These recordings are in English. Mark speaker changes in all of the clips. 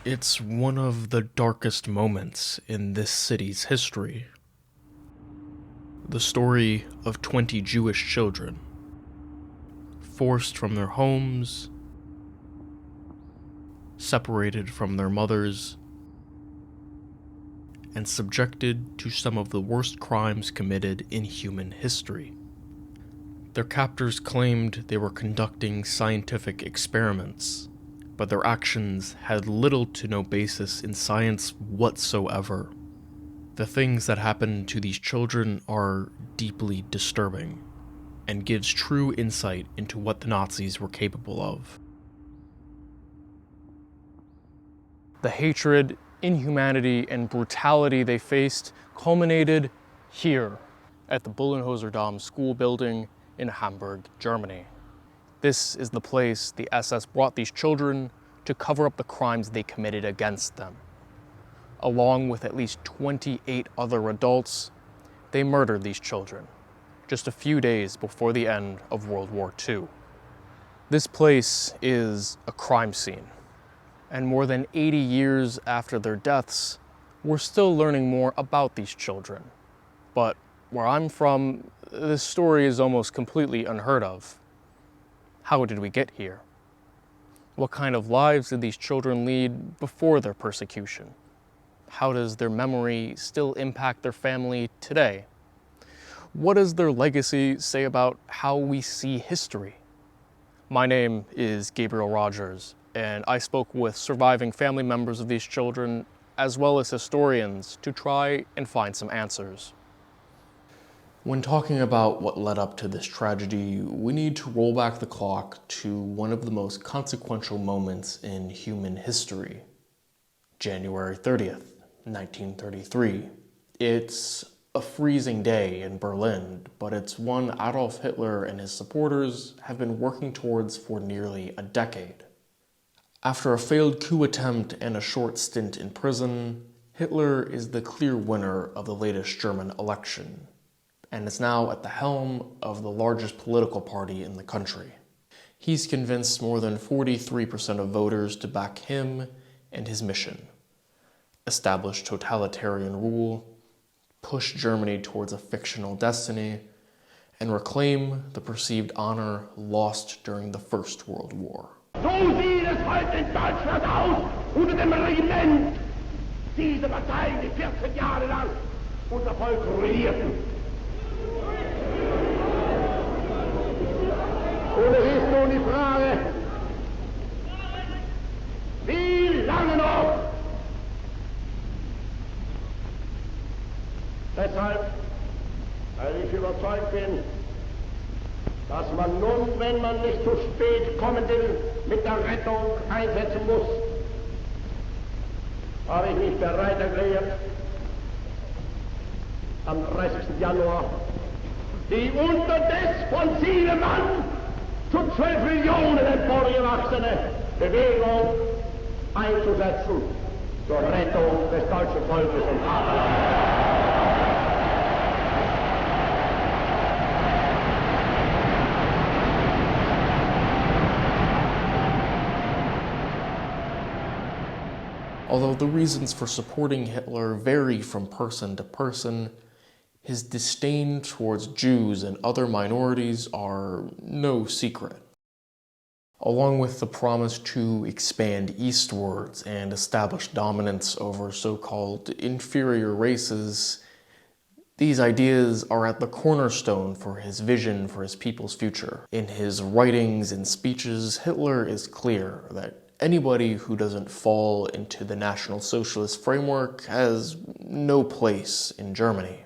Speaker 1: It's one of the darkest moments in this city's history. The story of 20 Jewish children, forced from their homes, separated from their mothers, and subjected to some of the worst crimes committed in human history. Their captors claimed they were conducting scientific experiments, but their actions had little to no basis in science whatsoever. The things that happened to these children are deeply disturbing, and gives true insight into what the Nazis were capable of. The hatred, inhumanity, and brutality they faced culminated here at the Bullenhuser Damm school building in Hamburg, Germany. This is the place the SS brought these children to cover up the crimes they committed against them. Along with at least 28 other adults, they murdered these children just a few days before the end of World War II. This place is a crime scene, and more than 80 years after their deaths, we're still learning more about these children. But where I'm from, this story is almost completely unheard of. How did we get here? What kind of lives did these children lead before their persecution? How does their memory still impact their family today? What does their legacy say about how we see history? My name is Gabriel Rogers, and I spoke with surviving family members of these children, as well as historians, to try and find some answers. When talking about what led up to this tragedy, we need to roll back the clock to one of the most consequential moments in human history. January 30th, 1933. It's a freezing day in Berlin, but it's one Adolf Hitler and his supporters have been working towards for nearly a decade. After a failed coup attempt and a short stint in prison, Hitler is the clear winner of the latest German election, and is now at the helm of the largest political party in the country. He's convinced more than 43% of voters to back him and his mission: establish totalitarian rule, push Germany towards a fictional destiny, and reclaim the perceived honor lost during the First World War.
Speaker 2: So sieht es heute in Deutschland aus, unter dem Regiment. Diese Parteien, die 14 Jahre lang unser Volk ruinierten. Und es ist nun die Frage, wie lange noch? Deshalb, weil ich überzeugt bin, dass man nun, wenn man nicht zu spät kommen will, mit der Rettung einsetzen muss, habe ich mich bereit erklärt, am 30. Januar die unterdessen von 7 Mann zu 12 Millionen emporgewachsene Bewegung einzusetzen zur Rettung des deutschen Volkes und Vaterlandes.
Speaker 1: Although the reasons for supporting Hitler vary from person to person, his disdain towards Jews and other minorities are no secret. Along with the promise to expand eastwards and establish dominance over so-called inferior races, these ideas are at the cornerstone for his vision for his people's future. In his writings and speeches, Hitler is clear that anybody who doesn't fall into the National Socialist framework has no place in Germany.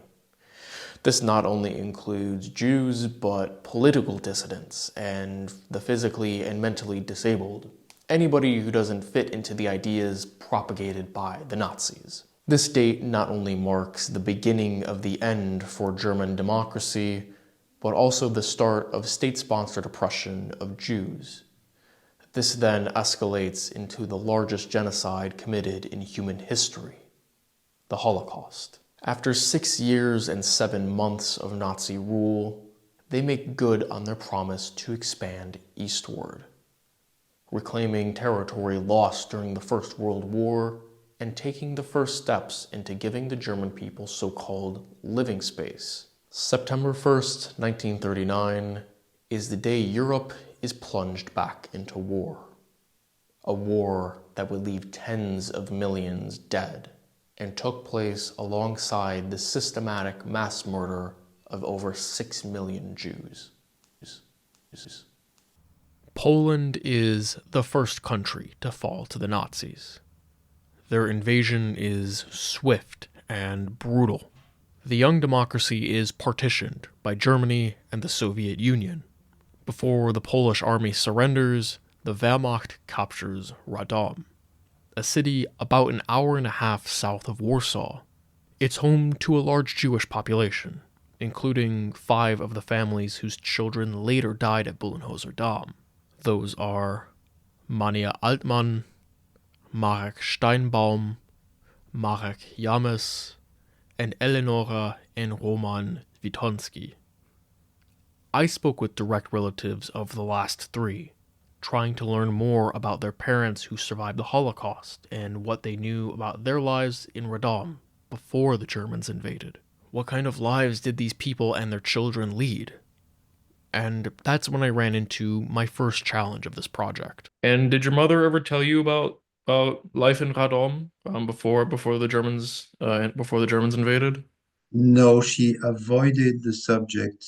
Speaker 1: This not only includes Jews, but political dissidents and the physically and mentally disabled. Anybody who doesn't fit into the ideas propagated by the Nazis. This date not only marks the beginning of the end for German democracy, but also the start of state-sponsored oppression of Jews. This then escalates into the largest genocide committed in human history, the Holocaust. After 6 years and 7 months of Nazi rule, they make good on their promise to expand eastward. reclaiming territory lost during the First World War, and taking the first steps into giving the German people so-called living space. September 1st, 1939, is the day Europe is plunged back into war. A war that would leave tens of millions dead, and took place alongside the systematic mass murder of over 6 million Jews. Poland is the first country to fall to the Nazis. Their invasion is swift and brutal. The young democracy is partitioned by Germany and the Soviet Union. Before the Polish army surrenders, the Wehrmacht captures Radom, a city about an hour and a half south of Warsaw. It's home to a large Jewish population, including 5 of the families whose children later died at Bullenhuser Damm. Those are Mania Altmann, Marek Steinbaum, Marek James, and Eleonora and Roman Witonski. I spoke with direct relatives of the last 3, trying to learn more about their parents who survived the Holocaust and what they knew about their lives in Radom before the Germans invaded. What kind of lives did these people and their children lead? And that's when I ran into my first challenge of this project. And did your mother ever tell you about life in Radom before the Germans invaded?
Speaker 3: No, she avoided the subject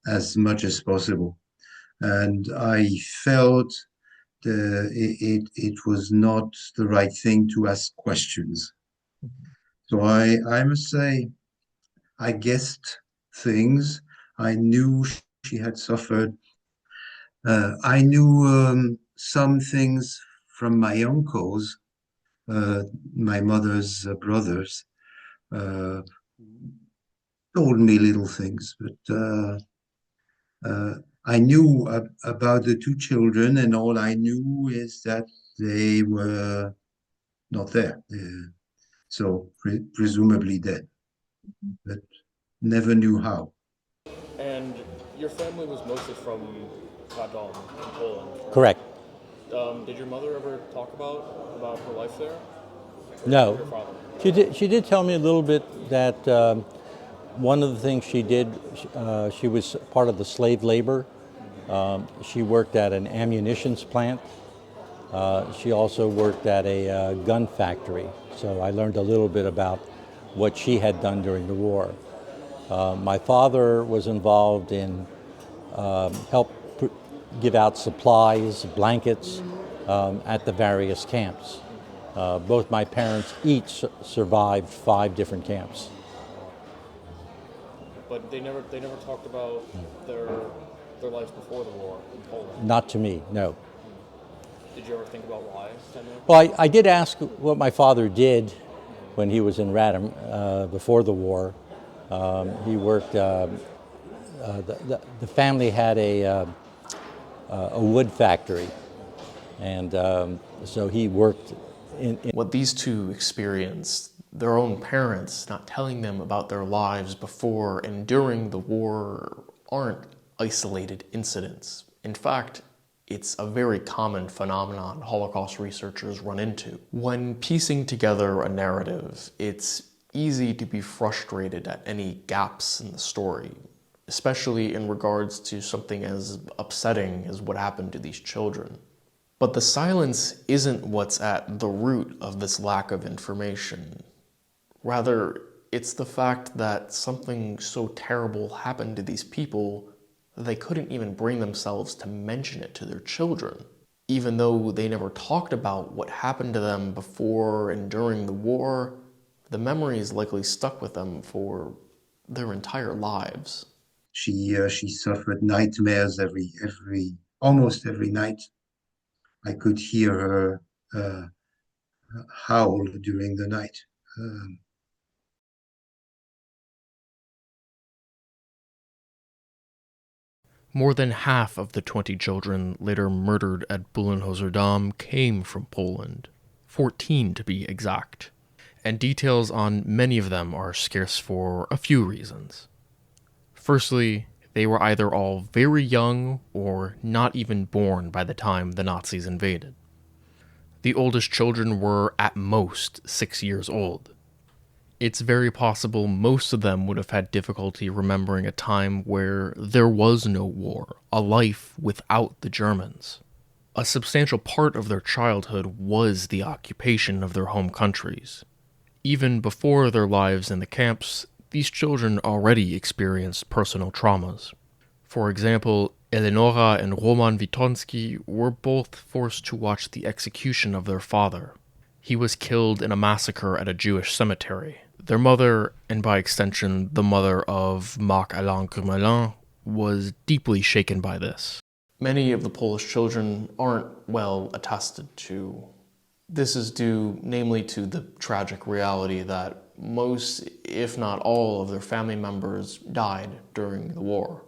Speaker 3: as much as possible. And I felt it was not the right thing to ask questions. So I must say, I guessed things. I knew she had suffered. I knew some things from my uncles, my mother's brothers, told me little things, but I knew about the 2 children, and all I knew is that they were not there, so presumably dead, but never knew how.
Speaker 1: And your family was mostly from Radom in Poland.
Speaker 4: Correct.
Speaker 1: Did your mother ever talk about her life there?
Speaker 4: No.
Speaker 1: Your father?
Speaker 4: She did tell me a little bit that one of the things she did, she was part of the slave labor. She worked at an ammunitions plant. She also worked at a gun factory. So I learned a little bit about what she had done during the war. My father was involved in give out supplies, blankets at the various camps. Both my parents each survived 5 different camps.
Speaker 1: But they never talked about their lives before the war in Poland.
Speaker 4: Not to me, no.
Speaker 1: Did you ever think about why?
Speaker 4: Well, I did ask what my father did when he was in Radom before the war. He worked. The family had a wood factory, and so he worked in.
Speaker 1: What these 2 experienced, their own parents not telling them about their lives before and during the war, aren't isolated incidents. In fact, it's a very common phenomenon Holocaust researchers run into. When piecing together a narrative, it's easy to be frustrated at any gaps in the story, especially in regards to something as upsetting as what happened to these children. But the silence isn't what's at the root of this lack of information. Rather, it's the fact that something so terrible happened to these people that they couldn't even bring themselves to mention it to their children. Even though they never talked about what happened to them before and during the war, the memories likely stuck with them for their entire lives.
Speaker 3: She suffered nightmares almost every night. I could hear her howl during the night.
Speaker 1: More than half of the 20 children later murdered at Bullenhuser Damm came from Poland, 14 to be exact, and details on many of them are scarce for a few reasons. Firstly, They were either all very young or not even born by the time the Nazis invaded. The oldest children were at most 6 years old. It's very possible most of them would have had difficulty remembering a time where there was no war, a life without the Germans. A substantial part of their childhood was the occupation of their home countries. Even before their lives in the camps, these children already experienced personal traumas. For example, Eleonora and Roman Witonski were both forced to watch the execution of their father. He was killed in a massacre at a Jewish cemetery. Their mother, and by extension the mother of Marc-Alain Grumelin, was deeply shaken by this. Many of the Polish children aren't well attested to. This is due namely to the tragic reality that most, if not all, of their family members died during the war.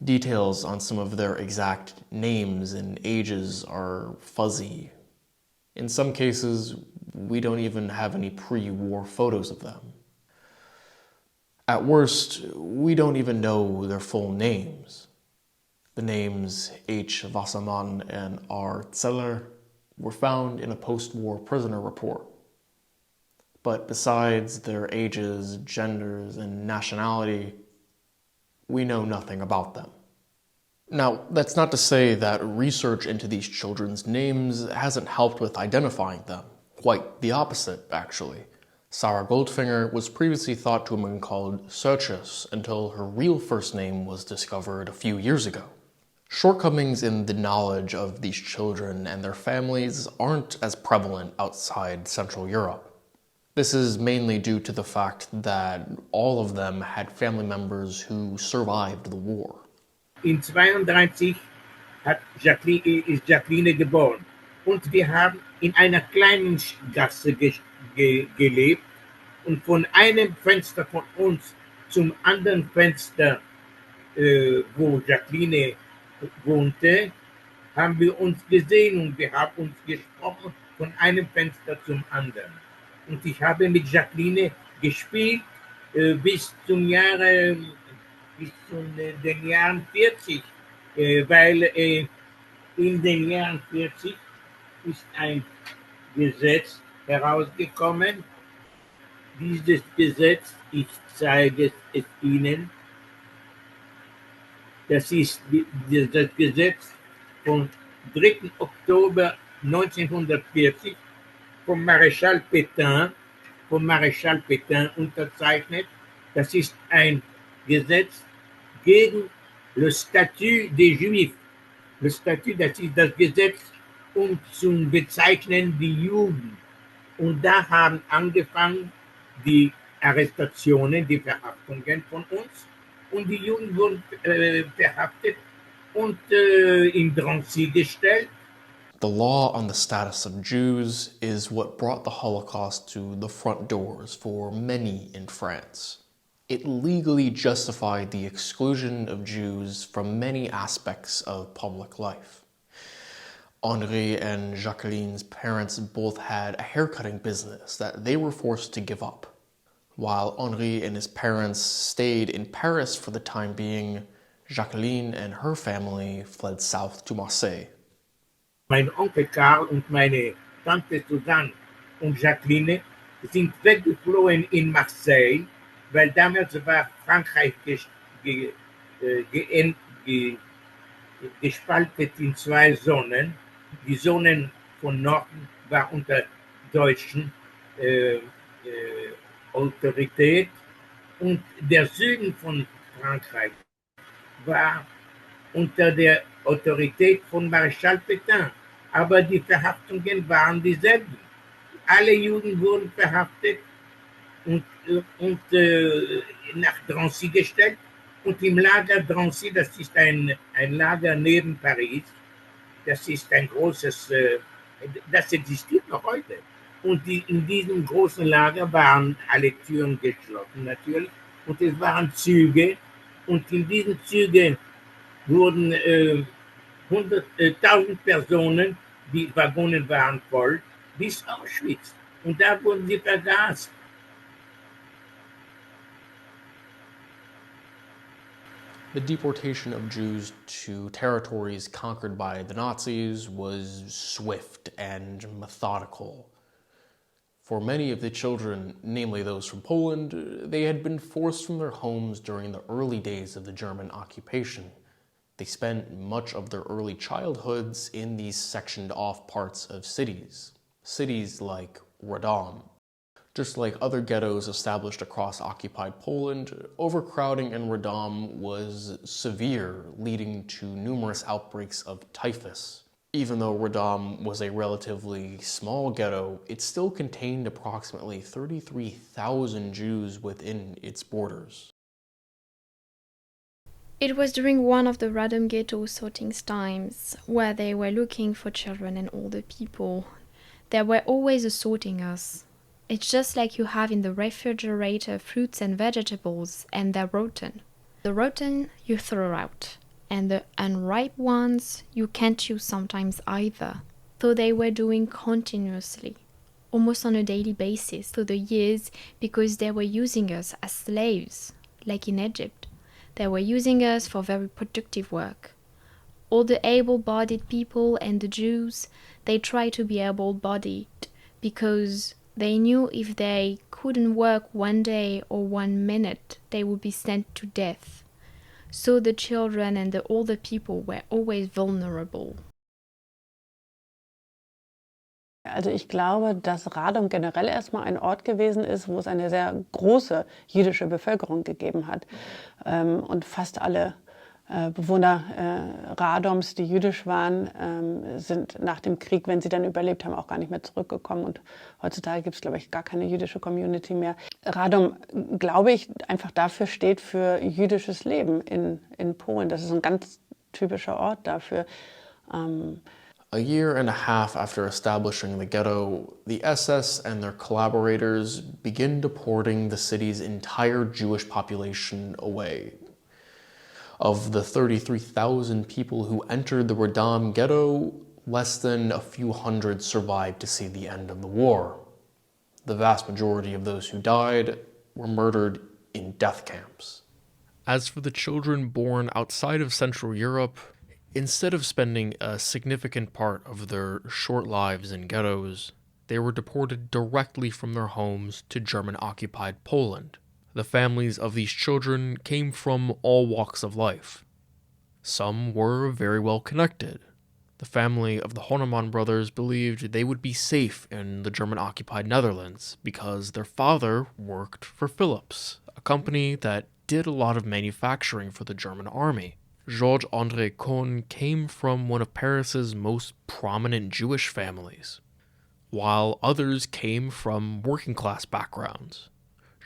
Speaker 1: Details on some of their exact names and ages are fuzzy. In some cases, we don't even have any pre-war photos of them. At worst, we don't even know their full names. The names H. Wassermann and R. Zeller were found in a post-war prisoner report. But besides their ages, genders, and nationality, we know nothing about them. Now, that's not to say that research into these children's names hasn't helped with identifying them. Quite the opposite, actually. Sarah Goldfinger was previously thought to have been called Sergius until her real first name was discovered a few years ago. Shortcomings in the knowledge of these children and their families aren't as prevalent outside Central Europe. This is mainly due to the fact that all of them had family members who survived the war.
Speaker 5: In 1932 ist Jacqueline geboren und wir haben in einer kleinen Gasse gelebt und von einem Fenster von uns zum anderen Fenster, wo Jacqueline wohnte, haben wir uns gesehen und wir haben uns gesprochen von einem Fenster zum anderen. Und ich habe mit Jacqueline gespielt bis zu den Jahren 40, weil in den Jahren 40 ist ein Gesetz herausgekommen. Dieses Gesetz, ich zeige es Ihnen, das ist das Gesetz vom 3. Oktober 1940 vom Marschall Pétain unterzeichnet. Das ist ein Gesetz gegen le Statut des Juifs. Le Statut, das ist das Gesetz, zu bezeichnen die Juden. Und da haben angefangen die Arrestationen, die Verhaftungen von uns. Und die Juden wurden verhaftet und in Drancy gestellt.
Speaker 1: The law on the status of Jews is what brought the Holocaust to the front doors for many in France. It legally justified the exclusion of Jews from many aspects of public life. Henri and Jacqueline's parents both had a haircutting business that they were forced to give up. While Henri and his parents stayed in Paris for the time being, Jacqueline and her family fled south to Marseille.
Speaker 5: Mein Onkel Karl und meine Tante Susanne und Jacqueline sind weggeflohen in Marseille, weil damals war Frankreich gespalten in zwei Zonen. Die Zonen von Norden waren unter deutschen Autorität und der Süden von Frankreich war unter der Autorität von Marschall Pétain. Aber die Verhaftungen waren dieselben. Alle Juden wurden verhaftet und nach Drancy gestellt. Und im Lager Drancy, das ist ein Lager neben Paris, das ist ein großes, das existiert noch heute. Und in diesem großen Lager waren alle Türen geschlossen natürlich. Und es waren Züge. Und in diesen Zügen wurden 100.000 Personen, die Waggonen waren voll, bis Auschwitz. Und da wurden sie vergast.
Speaker 1: The deportation of Jews to territories conquered by the Nazis was swift and methodical. For many of the children, namely those from Poland, they had been forced from their homes during the early days of the German occupation. They spent much of their early childhoods in these sectioned off parts of cities like Radom. Just like other ghettos established across occupied Poland, overcrowding in Radom was severe, leading to numerous outbreaks of typhus. Even though Radom was a relatively small ghetto, it still contained approximately 33,000 Jews within its borders.
Speaker 6: It was during one of the Radom ghetto sorting times, where they were looking for children and older people. They were always assaulting us. It's just like you have in the refrigerator fruits and vegetables, and they're rotten. The rotten you throw out, and the unripe ones you can't use sometimes either. So they were doing continuously, almost on a daily basis through the years, because they were using us as slaves, like in Egypt. They were using us for very productive work. All the able-bodied people and the Jews, they tried to be able-bodied because they knew if they couldn't work one day or 1 minute, they would be sent to death. So the children and the older people were always vulnerable.
Speaker 7: Also ich glaube, dass Radom generell erstmal ein Ort gewesen ist, wo es eine sehr große jüdische Bevölkerung gegeben hat. Und fast alle Bewohner Radoms, die jüdisch waren, sind nach dem Krieg, wenn sie dann überlebt haben, auch gar nicht mehr zurückgekommen. Und heutzutage gibt es, glaube ich, gar keine jüdische Community mehr. Radom, glaube ich, einfach dafür steht für jüdisches Leben in Polen. Das ist ein ganz typischer Ort dafür.
Speaker 1: A year and a half after establishing the ghetto, the SS and their collaborators begin deporting the city's entire Jewish population away. Of the 33,000 people who entered the Radom ghetto, less than a few hundred survived to see the end of the war. The vast majority of those who died were murdered in death camps. As for the children born outside of Central Europe, instead of spending a significant part of their short lives in ghettos, they were deported directly from their homes to German-occupied Poland. The families of these children came from all walks of life. Some were very well connected. The family of the Honemann brothers believed they would be safe in the German-occupied Netherlands because their father worked for Philips, a company that did a lot of manufacturing for the German army. Georges-André Kohn came from one of Paris's most prominent Jewish families, while others came from working-class backgrounds.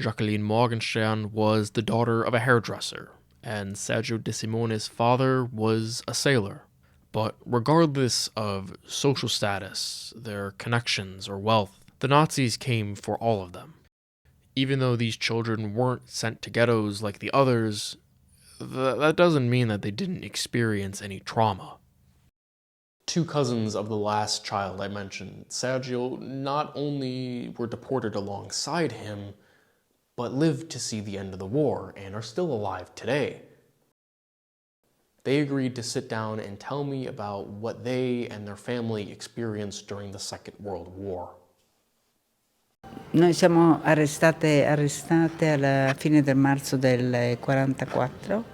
Speaker 1: Jacqueline Morgenstern was the daughter of a hairdresser, and Sergio De Simone's father was a sailor. But regardless of social status, their connections, or wealth, the Nazis came for all of them. Even though these children weren't sent to ghettos like the others, that doesn't mean that they didn't experience any trauma. Two cousins of the last child I mentioned, Sergio, not only were deported alongside him, but lived to see the end of the war and are still alive today. They agreed to sit down and tell me about what they and their family experienced during the Second World War.
Speaker 8: Noi siamo arrestate alla fine del marzo del 44.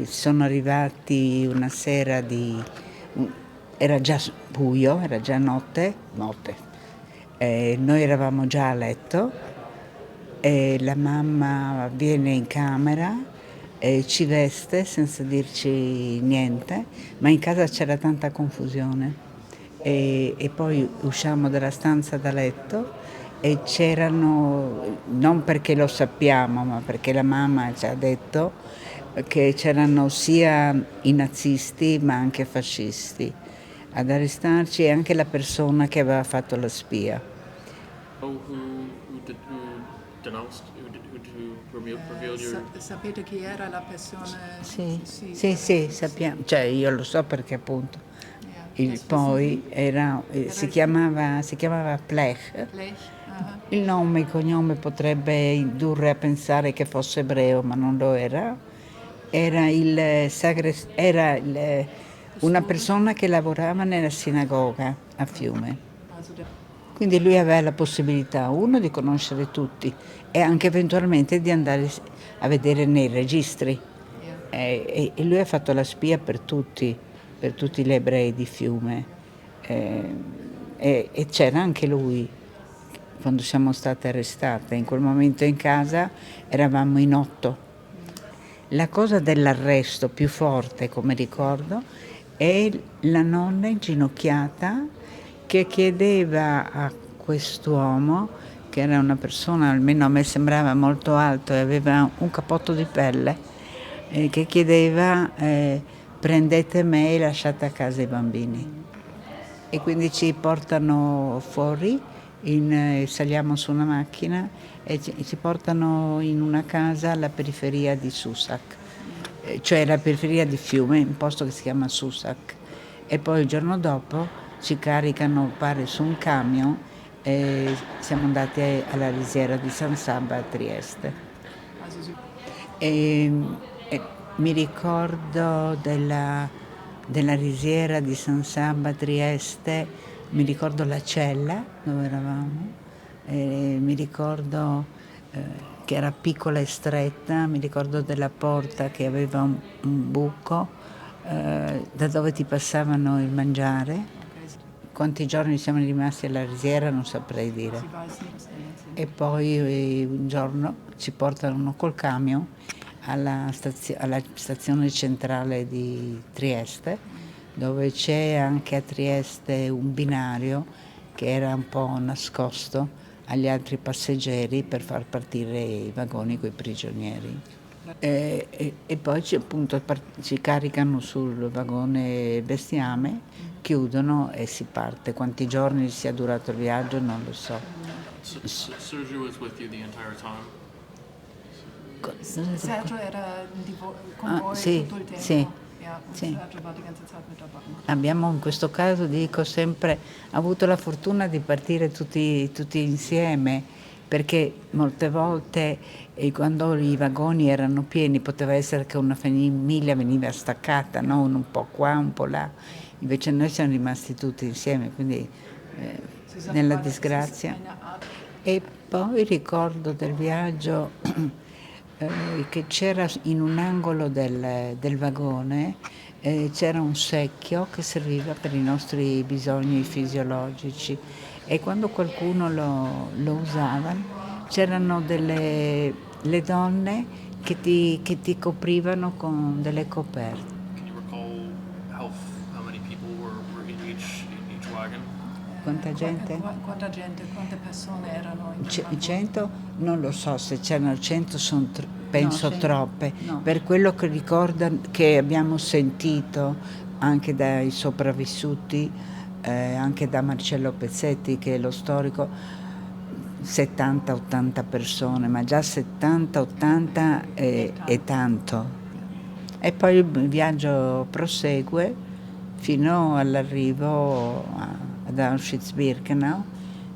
Speaker 8: Sono arrivati una sera era già buio, era già notte. Noi eravamo già a letto. La mamma viene in camera e ci veste senza dirci niente, ma in casa c'era tanta confusione e poi usciamo dalla stanza da letto e c'erano, non perché lo sappiamo, ma perché la mamma ci ha detto che c'erano sia i nazisti ma anche fascisti ad arrestarci e anche la persona che aveva fatto la spia.
Speaker 9: Sapete chi era la persona?
Speaker 8: Sì, sappiamo. Cioè io lo so perché appunto. Poi si chiamava Plech. Il nome e il cognome potrebbe indurre a pensare che fosse ebreo, ma non lo era. una persona che lavorava nella sinagoga a Fiume. Quindi lui aveva la possibilità, uno, di conoscere tutti e anche eventualmente di andare a vedere nei registri. E lui ha fatto la spia per tutti gli ebrei di Fiume. E c'era anche lui quando siamo state arrestate. In quel momento in casa eravamo in 8. La cosa dell'arresto più forte, come ricordo, è la nonna inginocchiata che chiedeva a quest'uomo, che era una persona, almeno a me sembrava molto alto e aveva un cappotto di pelle, che chiedeva prendete me e lasciate a casa i bambini. E quindi ci portano fuori, saliamo su una macchina e ci portano in una casa alla periferia di Susak, cioè la periferia di Fiume, un posto che si chiama Susak. E poi il giorno dopo ci caricano, pare, su un camion e siamo andati alla risiera di San Sabba a Trieste. E mi ricordo della risiera di San Sabba a Trieste, mi ricordo la cella dove eravamo, mi ricordo che era piccola e stretta, mi ricordo della porta che aveva un buco da dove ti passavano il mangiare. Quanti giorni siamo rimasti alla risiera non saprei dire. E poi un giorno ci portano col camion alla stazione centrale di Trieste, dove c'è anche a Trieste un binario che era un po' nascosto agli altri passeggeri per far partire i vagoni coi prigionieri. E poi ci caricano sul vagone bestiame, chiudono e si parte. Quanti giorni sia durato il viaggio non lo so.
Speaker 1: Sergio was with you the entire time?
Speaker 9: Sergio era con voi
Speaker 8: sì,
Speaker 9: tutto il tempo?
Speaker 8: sì,
Speaker 9: Ja,
Speaker 8: sì.
Speaker 9: Sergio war die ganze Zeit mit dabei.
Speaker 8: Abbiamo in questo caso, dico sempre, avuto la fortuna di partire tutti insieme, perché molte volte quando i vagoni erano pieni poteva essere che una famiglia veniva staccata, no? Un po' qua, un po' là. Invece noi siamo rimasti tutti insieme, quindi nella disgrazia. E poi ricordo del viaggio che c'era in un angolo del vagone c'era un secchio che serviva per i nostri bisogni fisiologici e quando qualcuno lo usava c'erano le donne che ti coprivano con delle coperte.
Speaker 1: Can you recall how many people were in each wagon?
Speaker 8: Quanta gente?
Speaker 9: Quanta gente, quante persone erano in quel vagone?
Speaker 8: 100? Non lo so se c'erano 100, penso
Speaker 9: No,
Speaker 8: troppe.
Speaker 9: no.
Speaker 8: Per quello che ricordo che abbiamo sentito anche dai sopravvissuti, anche da Marcello Pezzetti che è lo storico, 70-80 persone, ma già 70-80 è tanto. E poi il viaggio prosegue fino all'arrivo ad Auschwitz-Birkenau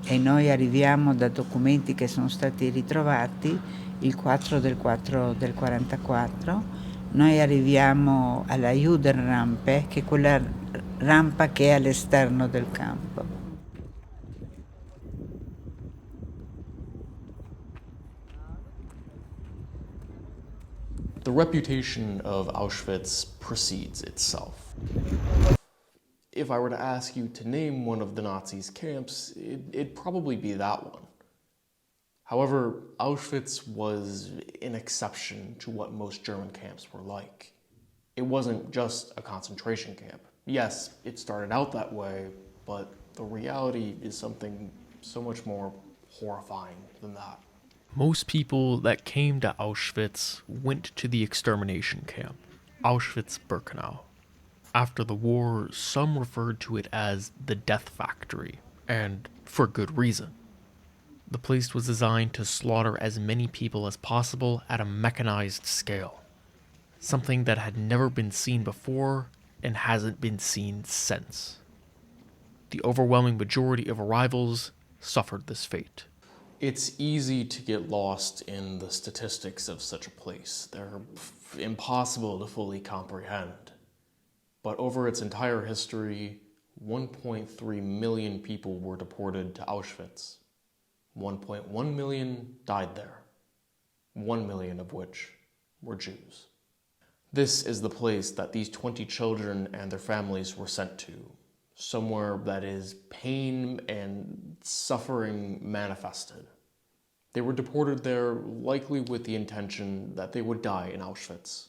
Speaker 8: e noi arriviamo da documenti che sono stati ritrovati il 4 del 4 del 44. Noi arriviamo alla Judenrampe, che è quella rampa che è all'esterno del campo.
Speaker 1: The reputation of Auschwitz precedes itself. If I were to ask you to name one of the Nazis' camps, it'd probably be that one. However, Auschwitz was an exception to what most German camps were like. It wasn't just a concentration camp. Yes, it started out that way, but the reality is something so much more horrifying than that. Most people that came to Auschwitz went to the extermination camp, Auschwitz-Birkenau. After the war, some referred to it as the death factory, and for good reason. The place was designed to slaughter as many people as possible at a mechanized scale, something that had never been seen before and hasn't been seen since. The overwhelming majority of arrivals suffered this fate. It's easy to get lost in the statistics of such a place. They're impossible to fully comprehend. But over its entire history, 1.3 million people were deported to Auschwitz. 1.1 million died there, 1 million of which were Jews. This is the place that these 20 children and their families were sent to, somewhere that is pain and suffering manifested. They were deported there likely with the intention that they would die in Auschwitz.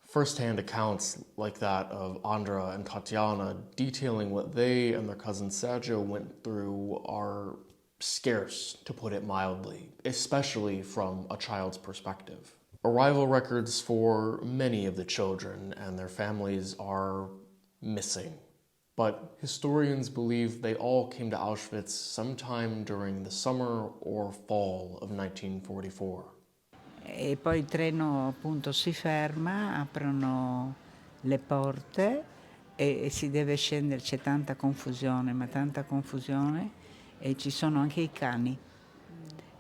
Speaker 1: First-hand accounts like that of Andra and Tatiana detailing what they and their cousin Sergio went through are scarce, to put it mildly, especially from a child's perspective. Arrival records for many of the children and their families are missing, but historians believe they all came to Auschwitz sometime during the summer or fall of 1944.
Speaker 8: E poi il treno appunto si ferma, aprono le porte e si deve scendere, c'è tanta confusione, ma tanta confusione, e ci sono anche i cani.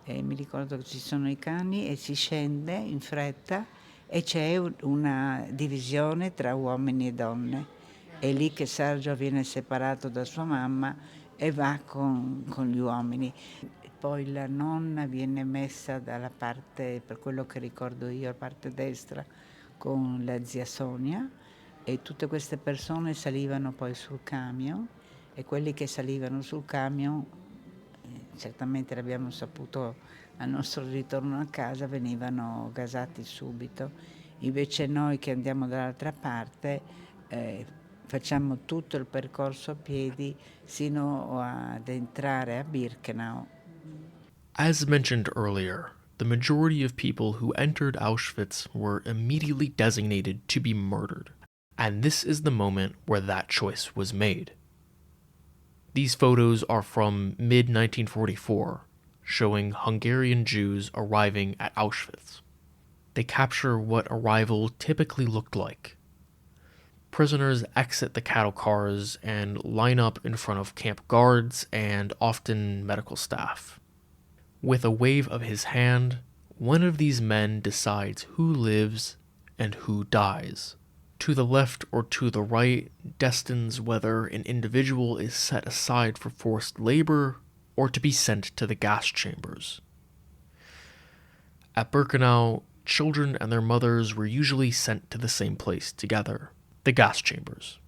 Speaker 8: E mi ricordo che ci sono i cani e si scende in fretta e c'è una divisione tra uomini e donne. È lì che Sergio viene separato da sua mamma e va con gli uomini. Poi la nonna viene messa dalla parte, per quello che ricordo io, la parte destra con la zia Sonia, e tutte queste persone salivano poi sul camion, e quelli che salivano sul camion, certamente l'abbiamo saputo al nostro ritorno a casa, venivano gasati subito. Invece noi che andiamo dall'altra parte facciamo tutto il percorso a piedi sino ad entrare a Birkenau.
Speaker 1: As mentioned earlier, the majority of people who entered Auschwitz were immediately designated to be murdered, and this is the moment where that choice was made. These photos are from mid-1944, showing Hungarian Jews arriving at Auschwitz. They capture what arrival typically looked like. Prisoners exit the cattle cars and line up in front of camp guards and often medical staff. With a wave of his hand, one of these men decides who lives and who dies. To the left or to the right destines whether an individual is set aside for forced labor or to be sent to the gas chambers. At Birkenau, children and their mothers were usually sent to the same place together, the gas chambers,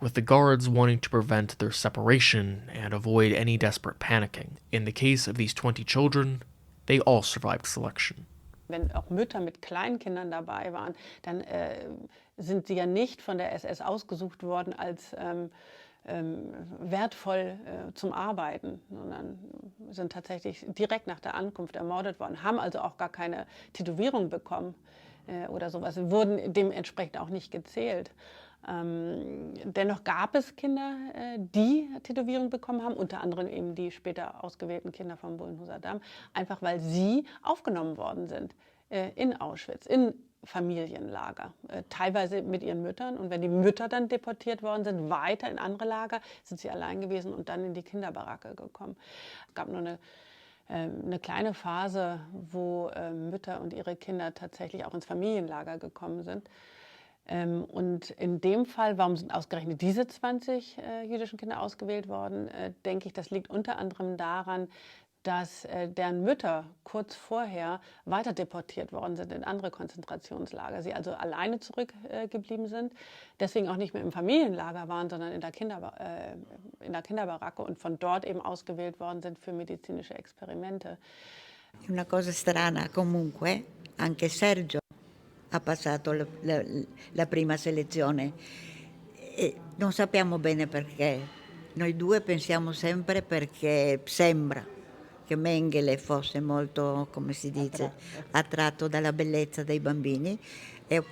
Speaker 1: with the guards wanting to prevent their separation and avoid any desperate panicking. In the case of these 20 children, they all survived selection.
Speaker 7: Wenn auch Mütter mit Kleinkindern dabei waren, dann sind sie ja nicht von der SS ausgesucht worden als wertvoll zum Arbeiten, sondern sind tatsächlich direkt nach der Ankunft ermordet worden, haben also auch gar keine Tätowierung bekommen oder sowas, wurden dementsprechend auch nicht gezählt. Dennoch gab es Kinder, die Tätowierungen bekommen haben, unter anderem eben die später ausgewählten Kinder vom Bullenhuser Damm, einfach weil sie aufgenommen worden sind in Auschwitz, in Familienlager, teilweise mit ihren Müttern. Und wenn die Mütter dann deportiert worden sind, weiter in andere Lager, sind sie allein gewesen und dann in die Kinderbaracke gekommen. Es gab nur eine kleine Phase, wo Mütter und ihre Kinder tatsächlich auch ins Familienlager gekommen sind. Und in dem Fall, warum sind ausgerechnet diese 20 jüdischen Kinder ausgewählt worden, denke ich, das liegt unter anderem daran, dass deren Mütter kurz vorher weiter deportiert worden sind in andere Konzentrationslager. Sie also alleine zurückgeblieben sind, deswegen auch nicht mehr im Familienlager waren, sondern in der Kinderbaracke und von dort eben ausgewählt worden sind für medizinische Experimente.
Speaker 10: Una cosa strana comunque, anche Sergio ha passato la prima selezione e non sappiamo bene perché. Noi due pensiamo sempre perché sembra che Mengele fosse molto, come si dice, attratto dalla bellezza dei bambini, e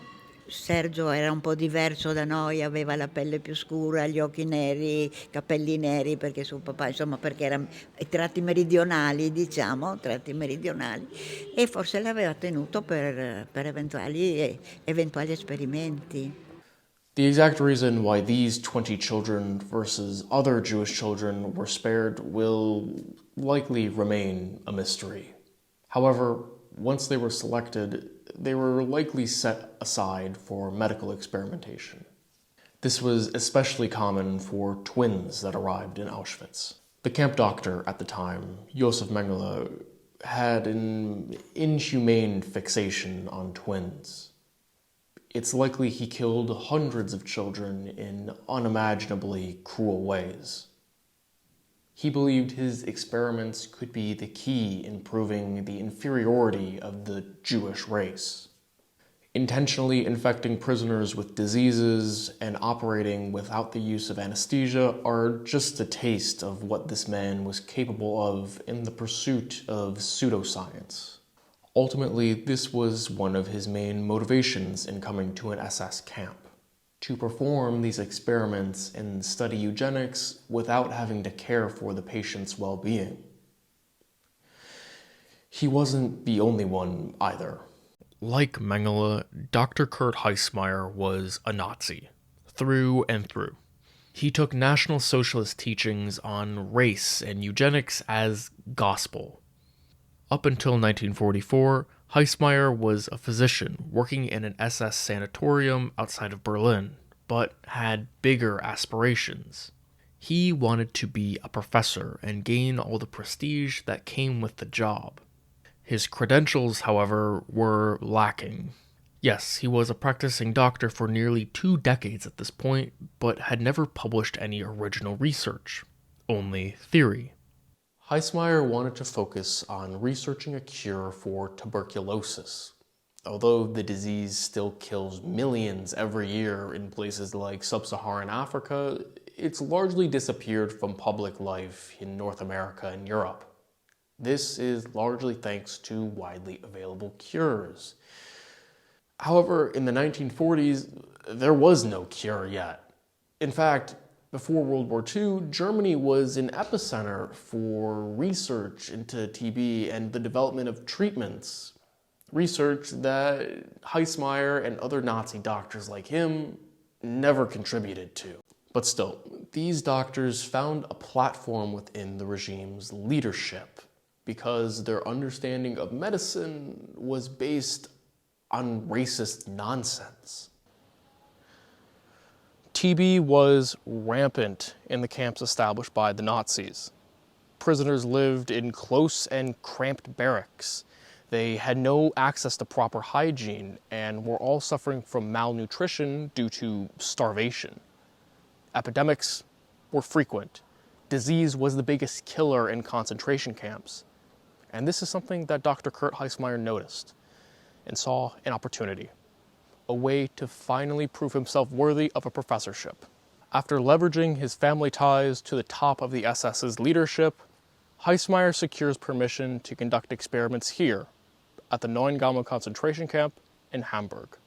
Speaker 10: Sergio era un po' diverso da noi, aveva la pelle più scura, gli occhi neri, capelli neri, perché suo papà, insomma, perché erano tratti meridionali, diciamo, tratti meridionali, e forse l'aveva tenuto per eventuali esperimenti.
Speaker 1: The exact reason why these 20 children versus other Jewish children were spared will likely remain a mystery. However, once they were selected, they were likely set aside for medical experimentation. This was especially common for twins that arrived in Auschwitz. The camp doctor at the time, Josef Mengele, had an inhumane fixation on twins. It's likely he killed hundreds of children in unimaginably cruel ways. He believed his experiments could be the key in proving the inferiority of the Jewish race. Intentionally infecting prisoners with diseases and operating without the use of anesthesia are just a taste of what this man was capable of in the pursuit of pseudoscience. Ultimately, this was one of his main motivations in coming to an SS camp: to perform these experiments and study eugenics without having to care for the patient's well-being. He wasn't the only one either. Like Mengele, Dr. Kurt Heismeyer was a Nazi, through and through. He took National Socialist teachings on race and eugenics as gospel. Up until 1944, Heismeyer was a physician working in an SS sanatorium outside of Berlin, but had bigger aspirations. He wanted to be a professor and gain all the prestige that came with the job. His credentials, however, were lacking. Yes, he was a practicing doctor for nearly 2 decades at this point, but had never published any original research, only theory. Heismeyer wanted to focus on researching a cure for tuberculosis. Although the disease still kills millions every year in places like sub-Saharan Africa, it's largely disappeared from public life in North America and Europe. This is largely thanks to widely available cures. However, in the 1940s, there was no cure yet. In fact, before World War II, Germany was an epicenter for research into TB and the development of treatments. Research that Heismeyer and other Nazi doctors like him never contributed to. But still, these doctors found a platform within the regime's leadership because their understanding of medicine was based on racist nonsense. TB was rampant in the camps established by the Nazis. Prisoners lived in close and cramped barracks. They had no access to proper hygiene and were all suffering from malnutrition due to starvation. Epidemics were frequent. Disease was the biggest killer in concentration camps. And this is something that Dr. Kurt Heismeyer noticed and saw an opportunity, a way to finally prove himself worthy of a professorship. After leveraging his family ties to the top of the SS's leadership, Heismeyer secures permission to conduct experiments here at the Neuengamme concentration camp in Hamburg.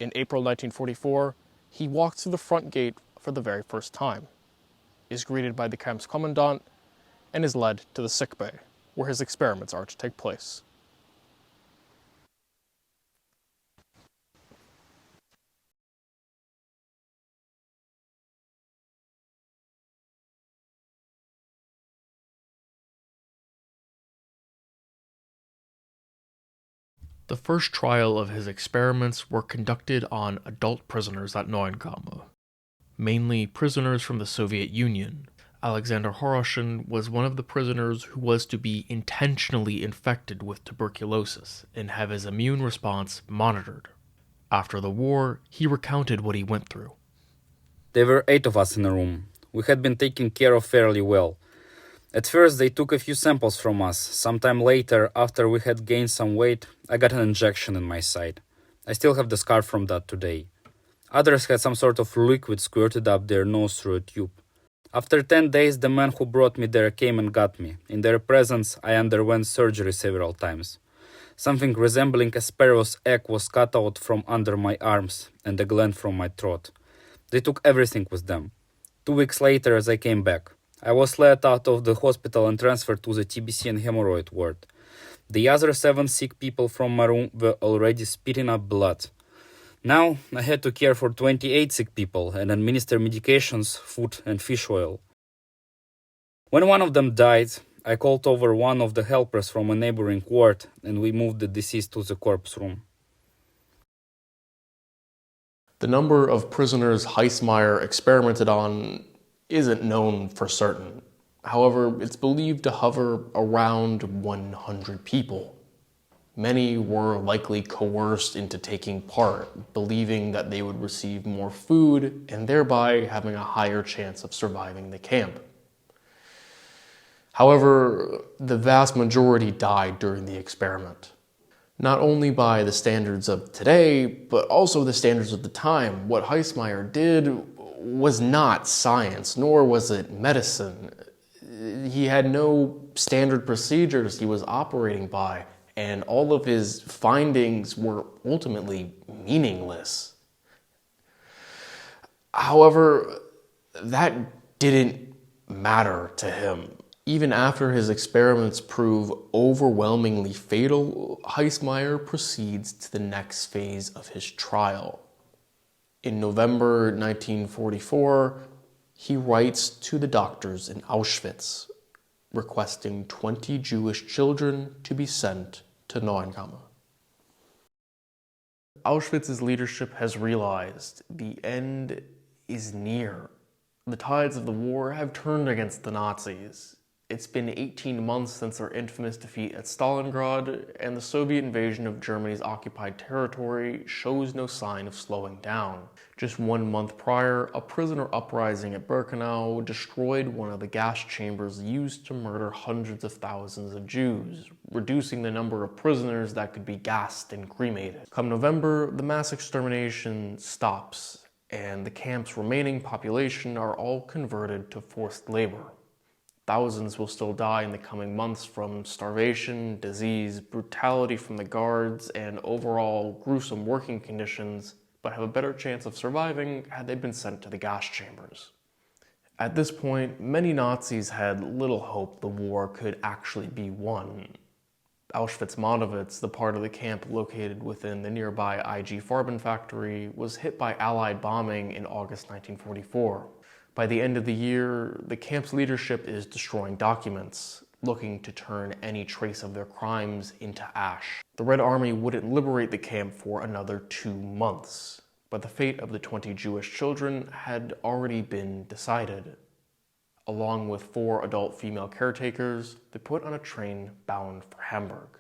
Speaker 1: In April 1944, he walks through the front gate for the very first time, is greeted by the camp's commandant, and is led to the sickbay, where his experiments are to take place. The first trial of his experiments were conducted on adult prisoners at Neuengamme, mainly prisoners from the Soviet Union. Alexander Horoshin was one of the prisoners who was to be intentionally infected with tuberculosis and have his immune response monitored. After the war, he recounted what he went through.
Speaker 11: There were 8 of us in a room. We had been taken care of fairly well. At first, they took a few samples from us. Sometime later, after we had gained some weight, I got an injection in my side. I still have the scar from that today. Others had some sort of liquid squirted up their nose through a tube. After 10 days, the man who brought me there came and got me. In their presence, I underwent surgery several times. Something resembling a sparrow's egg was cut out from under my arms and a gland from my throat. They took everything with them. 2 weeks later, they came back. I was led out of the hospital and transferred to the TBC and hemorrhoid ward. The other 7 sick people from my room were already spitting up blood. Now I had to care for 28 sick people and administer medications, food, and fish oil. When one of them died, I called over one of the helpers from a neighboring ward and we moved the deceased to the corpse room.
Speaker 1: The number of prisoners Heismeyer experimented on isn't known for certain. However, it's believed to hover around 100 people. Many were likely coerced into taking part, believing that they would receive more food and thereby having a higher chance of surviving the camp. However, the vast majority died during the experiment. Not only by the standards of today, but also the standards of the time. What Heismeyer did was not science, nor was it medicine. He had no standard procedures he was operating by, and all of his findings were ultimately meaningless. However, that didn't matter to him. Even after his experiments prove overwhelmingly fatal, Heismeyer proceeds to the next phase of his trial. In November 1944, he writes to the doctors in Auschwitz, requesting 20 Jewish children to be sent to Neuengamme. Auschwitz's leadership has realized the end is near. The tides of the war have turned against the Nazis. It's been 18 months since their infamous defeat at Stalingrad, and the Soviet invasion of Germany's occupied territory shows no sign of slowing down. Just 1 month prior, a prisoner uprising at Birkenau destroyed one of the gas chambers used to murder hundreds of thousands of Jews, reducing the number of prisoners that could be gassed and cremated. Come November, the mass extermination stops, and the camp's remaining population are all converted to forced labor. Thousands will still die in the coming months from starvation, disease, brutality from the guards, and overall gruesome working conditions, but have a better chance of surviving had they been sent to the gas chambers. At this point, many Nazis had little hope the war could actually be won. Auschwitz-Monowitz, the part of the camp located within the nearby IG Farben factory, was hit by Allied bombing in August 1944. By the end of the year, the camp's leadership is destroying documents, looking to turn any trace of their crimes into ash. The Red Army wouldn't liberate the camp for another 2 months, but the fate of the 20 Jewish children had already been decided. Along with 4 adult female caretakers, they put on a train bound for Hamburg.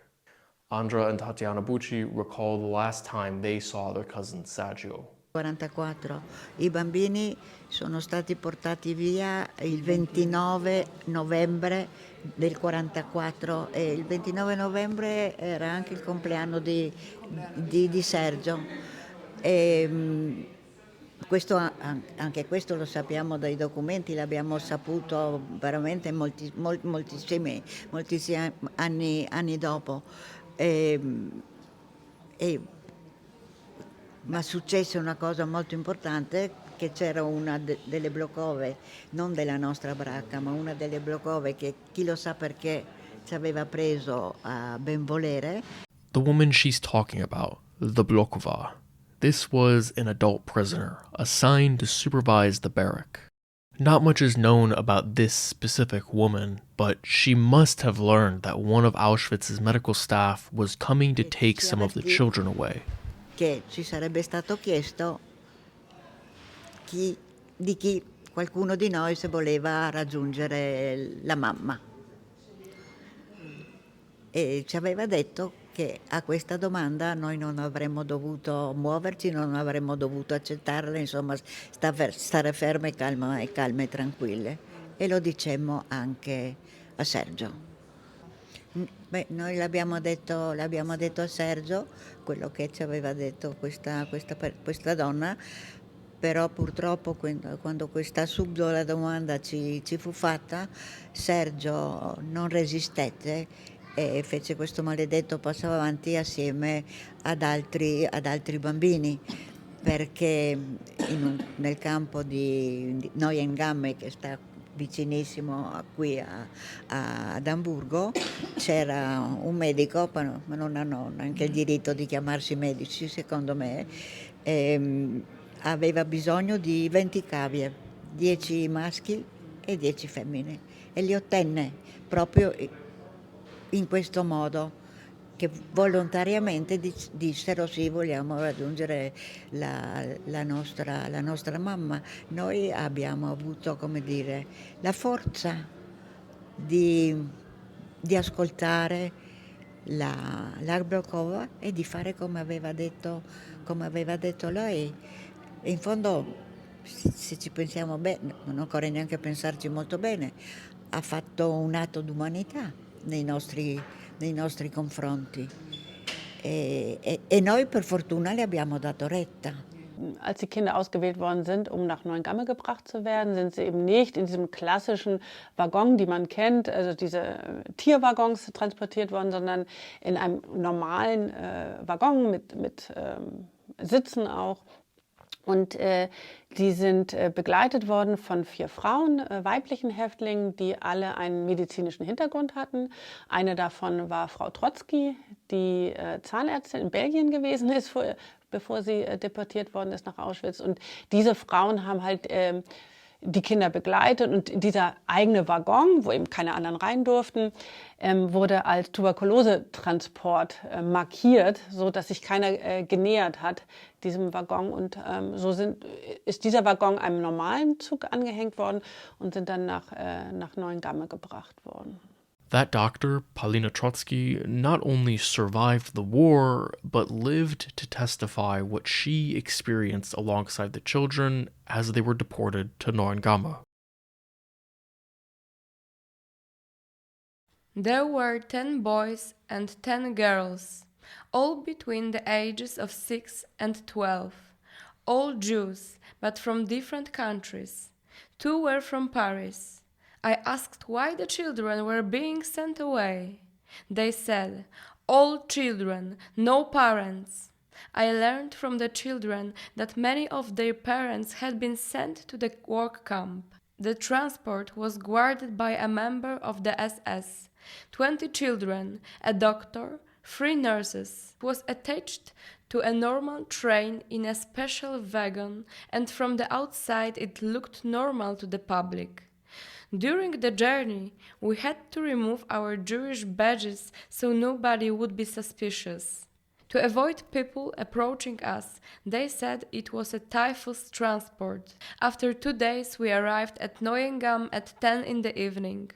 Speaker 1: Andra and Tatiana Bucci recall the last time they saw their cousin Sergio.
Speaker 10: 44. I bambini sono stati portati via il 29 novembre del 44 e il 29 novembre era anche il compleanno di Sergio. Anche questo lo sappiamo dai documenti, l'abbiamo saputo veramente moltissimi anni dopo. Ma successe una cosa molto importante, che c'era una delle bloccove, non della nostra baracca, ma una delle bloccove che chi lo sa perché ci aveva preso a benvolere.
Speaker 1: The woman she's talking about, the Blokova. This was an adult prisoner, assigned to supervise the barrack. Not much is known about this specific woman, but she must have learned that one of Auschwitz's medical staff was coming to take some of the children away.
Speaker 10: Che ci sarebbe stato chiesto qualcuno di noi se voleva raggiungere la mamma. E ci aveva detto che a questa domanda noi non avremmo dovuto muoverci, non avremmo dovuto accettarla, insomma stare ferme, calme e tranquille. E lo dicemmo anche a Sergio. Beh, noi l'abbiamo detto a Sergio quello che ci aveva detto questa donna, però purtroppo quando questa subdola domanda ci fu fatta, Sergio non resistette e fece questo maledetto passo avanti assieme ad altri bambini, perché nel campo di Neuengamme, che sta vicinissimo qui ad Amburgo, c'era un medico, ma non hanno neanche il diritto di chiamarsi medici secondo me, aveva bisogno di 20 cavie, 10 maschi e 10 femmine, e li ottenne proprio in questo modo, che volontariamente dissero sì, vogliamo raggiungere la nostra mamma. Noi abbiamo avuto, come dire, la forza di ascoltare la Brokova e di fare come aveva detto lei. E in fondo, se ci pensiamo bene, non occorre neanche pensarci molto bene, ha fatto un atto d'umanità nei nostri confronti. E noi per fortuna le abbiamo dato retta.
Speaker 7: Als die Kinder ausgewählt worden sind, um nach Neuengamme gebracht zu werden, sind sie eben nicht in diesem klassischen Waggon, die man kennt, also diese Tierwaggons transportiert worden, sondern in einem normalen Waggon mit Sitzen auch. Und die sind begleitet worden von 4 Frauen, weiblichen Häftlingen, die alle einen medizinischen Hintergrund hatten. Eine davon war Frau Trotzki, die Zahnärztin in Belgien gewesen ist, bevor sie deportiert worden ist nach Auschwitz. Und diese Frauen haben halt die Kinder begleitet, und dieser eigene Waggon, wo eben keine anderen rein durften, wurde als Tuberkulosetransport markiert, so dass sich keiner genähert hat diesem Waggon, und so ist dieser Waggon einem normalen Zug angehängt worden und sind dann nach Neuengamme gebracht worden.
Speaker 1: That doctor, Paulina Trotsky, not only survived the war, but lived to testify what she experienced alongside the children as they were deported to Neuengamme.
Speaker 12: There were 10 boys and 10 girls, all between the ages of 6 and 12, all Jews, but from different countries. 2 were from Paris. I asked why the children were being sent away. They said, all children, no parents. I learned from the children that many of their parents had been sent to the work camp. The transport was guarded by a member of the SS. 20 children, a doctor, 3 nurses, was attached to a normal train in a special wagon, and from the outside it looked normal to the public. During the journey, we had to remove our Jewish badges so nobody would be suspicious. To avoid people approaching us, they said it was a typhus transport. After 2 days, we arrived at Neuengamme at 10 in the evening.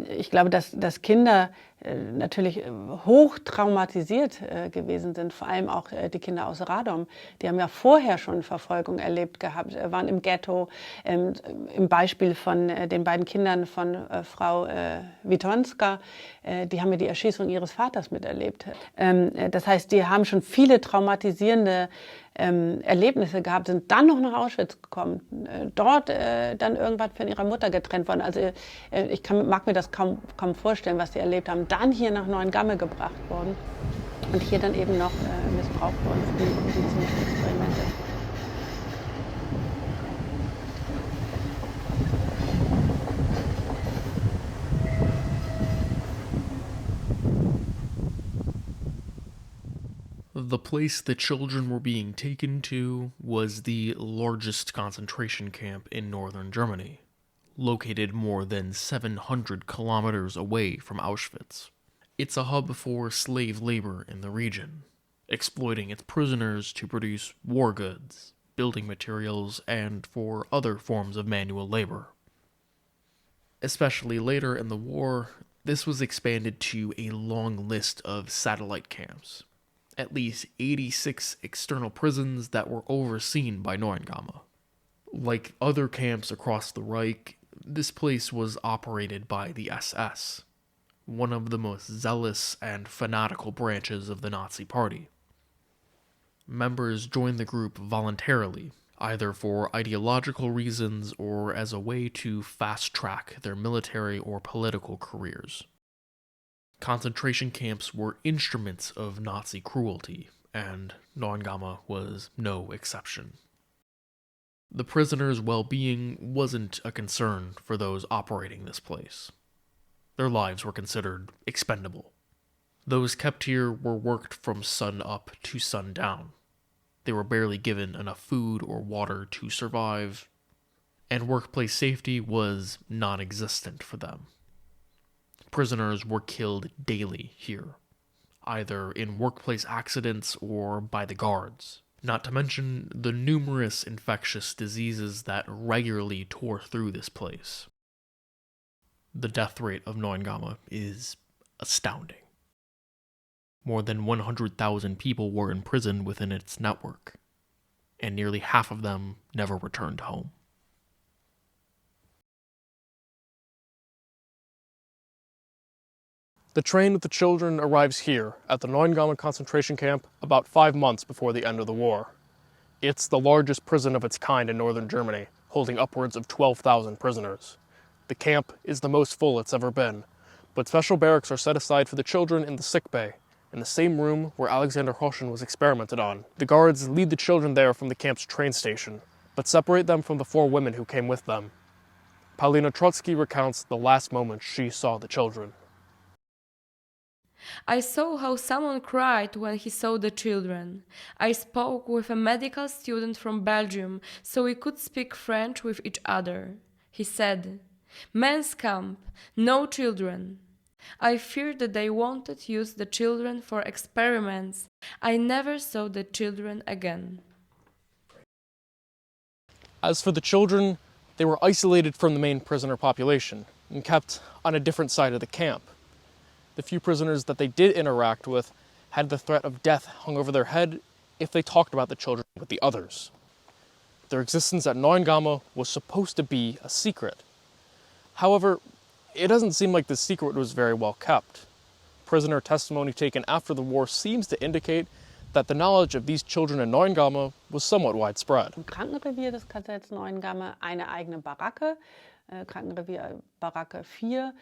Speaker 7: Ich glaube, dass Kinder natürlich hoch traumatisiert gewesen sind, vor allem auch die Kinder aus Radom. Die haben ja vorher schon Verfolgung erlebt gehabt, waren im Ghetto. Im Beispiel von den beiden Kindern von Frau Witonska, die haben ja die Erschießung ihres Vaters miterlebt. Das heißt, die haben schon viele traumatisierende Erlebnisse gehabt, sind dann noch nach Auschwitz gekommen, dort dann irgendwann von ihrer Mutter getrennt worden. Also mag mir das kaum vorstellen, was sie erlebt haben. Dann hier nach Neuengamme gebracht worden und hier dann eben noch missbraucht worden für die medizinischen Experimente.
Speaker 1: The place the children were being taken to was the largest concentration camp in northern Germany, located more than 700 kilometers away from Auschwitz. It's a hub for slave labor in the region, exploiting its prisoners to produce war goods, building materials, and for other forms of manual labor. Especially later in the war, this was expanded to a long list of satellite camps, at least 86 external prisons that were overseen by Neuengamme. Like other camps across the Reich, this place was operated by the SS, one of the most zealous and fanatical branches of the Nazi Party. Members joined the group voluntarily, either for ideological reasons or as a way to fast-track their military or political careers. Concentration camps were instruments of Nazi cruelty, and Neuengamme was no exception. The prisoners' well-being wasn't a concern for those operating this place. Their lives were considered expendable. Those kept here were worked from sun up to sun down. They were barely given enough food or water to survive, and workplace safety was non-existent for them. Prisoners were killed daily here, either in workplace accidents or by the guards, not to mention the numerous infectious diseases that regularly tore through this place. The death rate of Neuengamme is astounding. More than 100,000 people were imprisoned within its network, and nearly half of them never returned home. The train with the children arrives here at the Neuengamme concentration camp about 5 months before the end of the war. It's the largest prison of its kind in northern Germany, holding upwards of 12,000 prisoners. The camp is the most full it's ever been, but special barracks are set aside for the children in the sick bay, in the same room where Alexander Hoschen was experimented on. The guards lead the children there from the camp's train station, but separate them from the 4 women who came with them. Paulina Trotsky recounts the last moment she saw the children.
Speaker 12: I saw how someone cried when he saw the children. I spoke with a medical student from Belgium so we could speak French with each other. He said, "Men's camp, no children." I feared that they wanted to use the children for experiments. I never saw the children again.
Speaker 1: As for the children, they were isolated from the main prisoner population and kept on a different side of the camp. The few prisoners that they did interact with had the threat of death hung over their head if they talked about the children with the others. Their existence at Neuengamme was supposed to be a secret. However, it doesn't seem like the secret was very well kept. Prisoner testimony taken after the war seems to indicate that the knowledge of these children in Neuengamme was somewhat widespread.
Speaker 7: Im Krankenrevier des KZs Neuengamme eine eigene Baracke, Krankenrevier Baracke 4,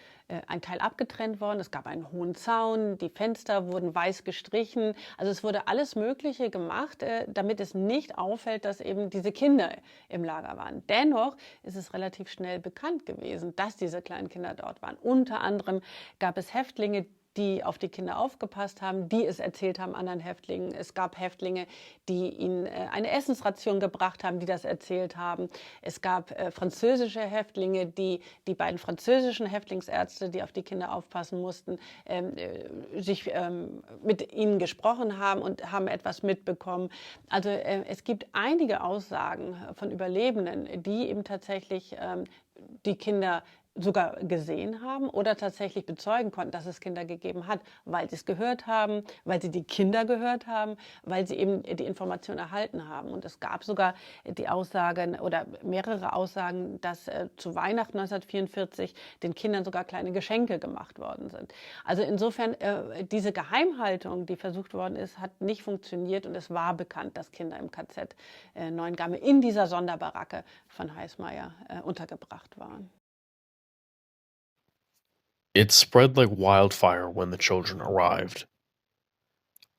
Speaker 7: ein Teil abgetrennt worden. Es gab einen hohen Zaun, die Fenster wurden weiß gestrichen. Also es wurde alles Mögliche gemacht, damit es nicht auffällt, dass eben diese Kinder im Lager waren. Dennoch ist es relativ schnell bekannt gewesen, dass diese kleinen Kinder dort waren. Unter anderem gab es Häftlinge, die auf die Kinder aufgepasst haben, die es erzählt haben anderen Häftlingen. Es gab Häftlinge, die ihnen eine Essensration gebracht haben, die das erzählt haben. Es gab französische Häftlinge, die beiden französischen Häftlingsärzte, die auf die Kinder aufpassen mussten, sich mit ihnen gesprochen haben und haben etwas mitbekommen. Also es gibt einige Aussagen von Überlebenden, die eben tatsächlich die Kinder sogar gesehen haben oder tatsächlich bezeugen konnten, dass es Kinder gegeben hat, weil sie es gehört haben, weil sie die Kinder gehört haben, weil sie eben die Information erhalten haben. Und es gab sogar die Aussagen oder mehrere Aussagen, dass zu Weihnachten 1944 den Kindern sogar kleine Geschenke gemacht worden sind. Also insofern, diese Geheimhaltung, die versucht worden ist, hat nicht funktioniert und es war bekannt, dass Kinder im KZ Neuengamme in dieser Sonderbaracke von Heismayer untergebracht waren.
Speaker 1: It spread like wildfire when the children arrived.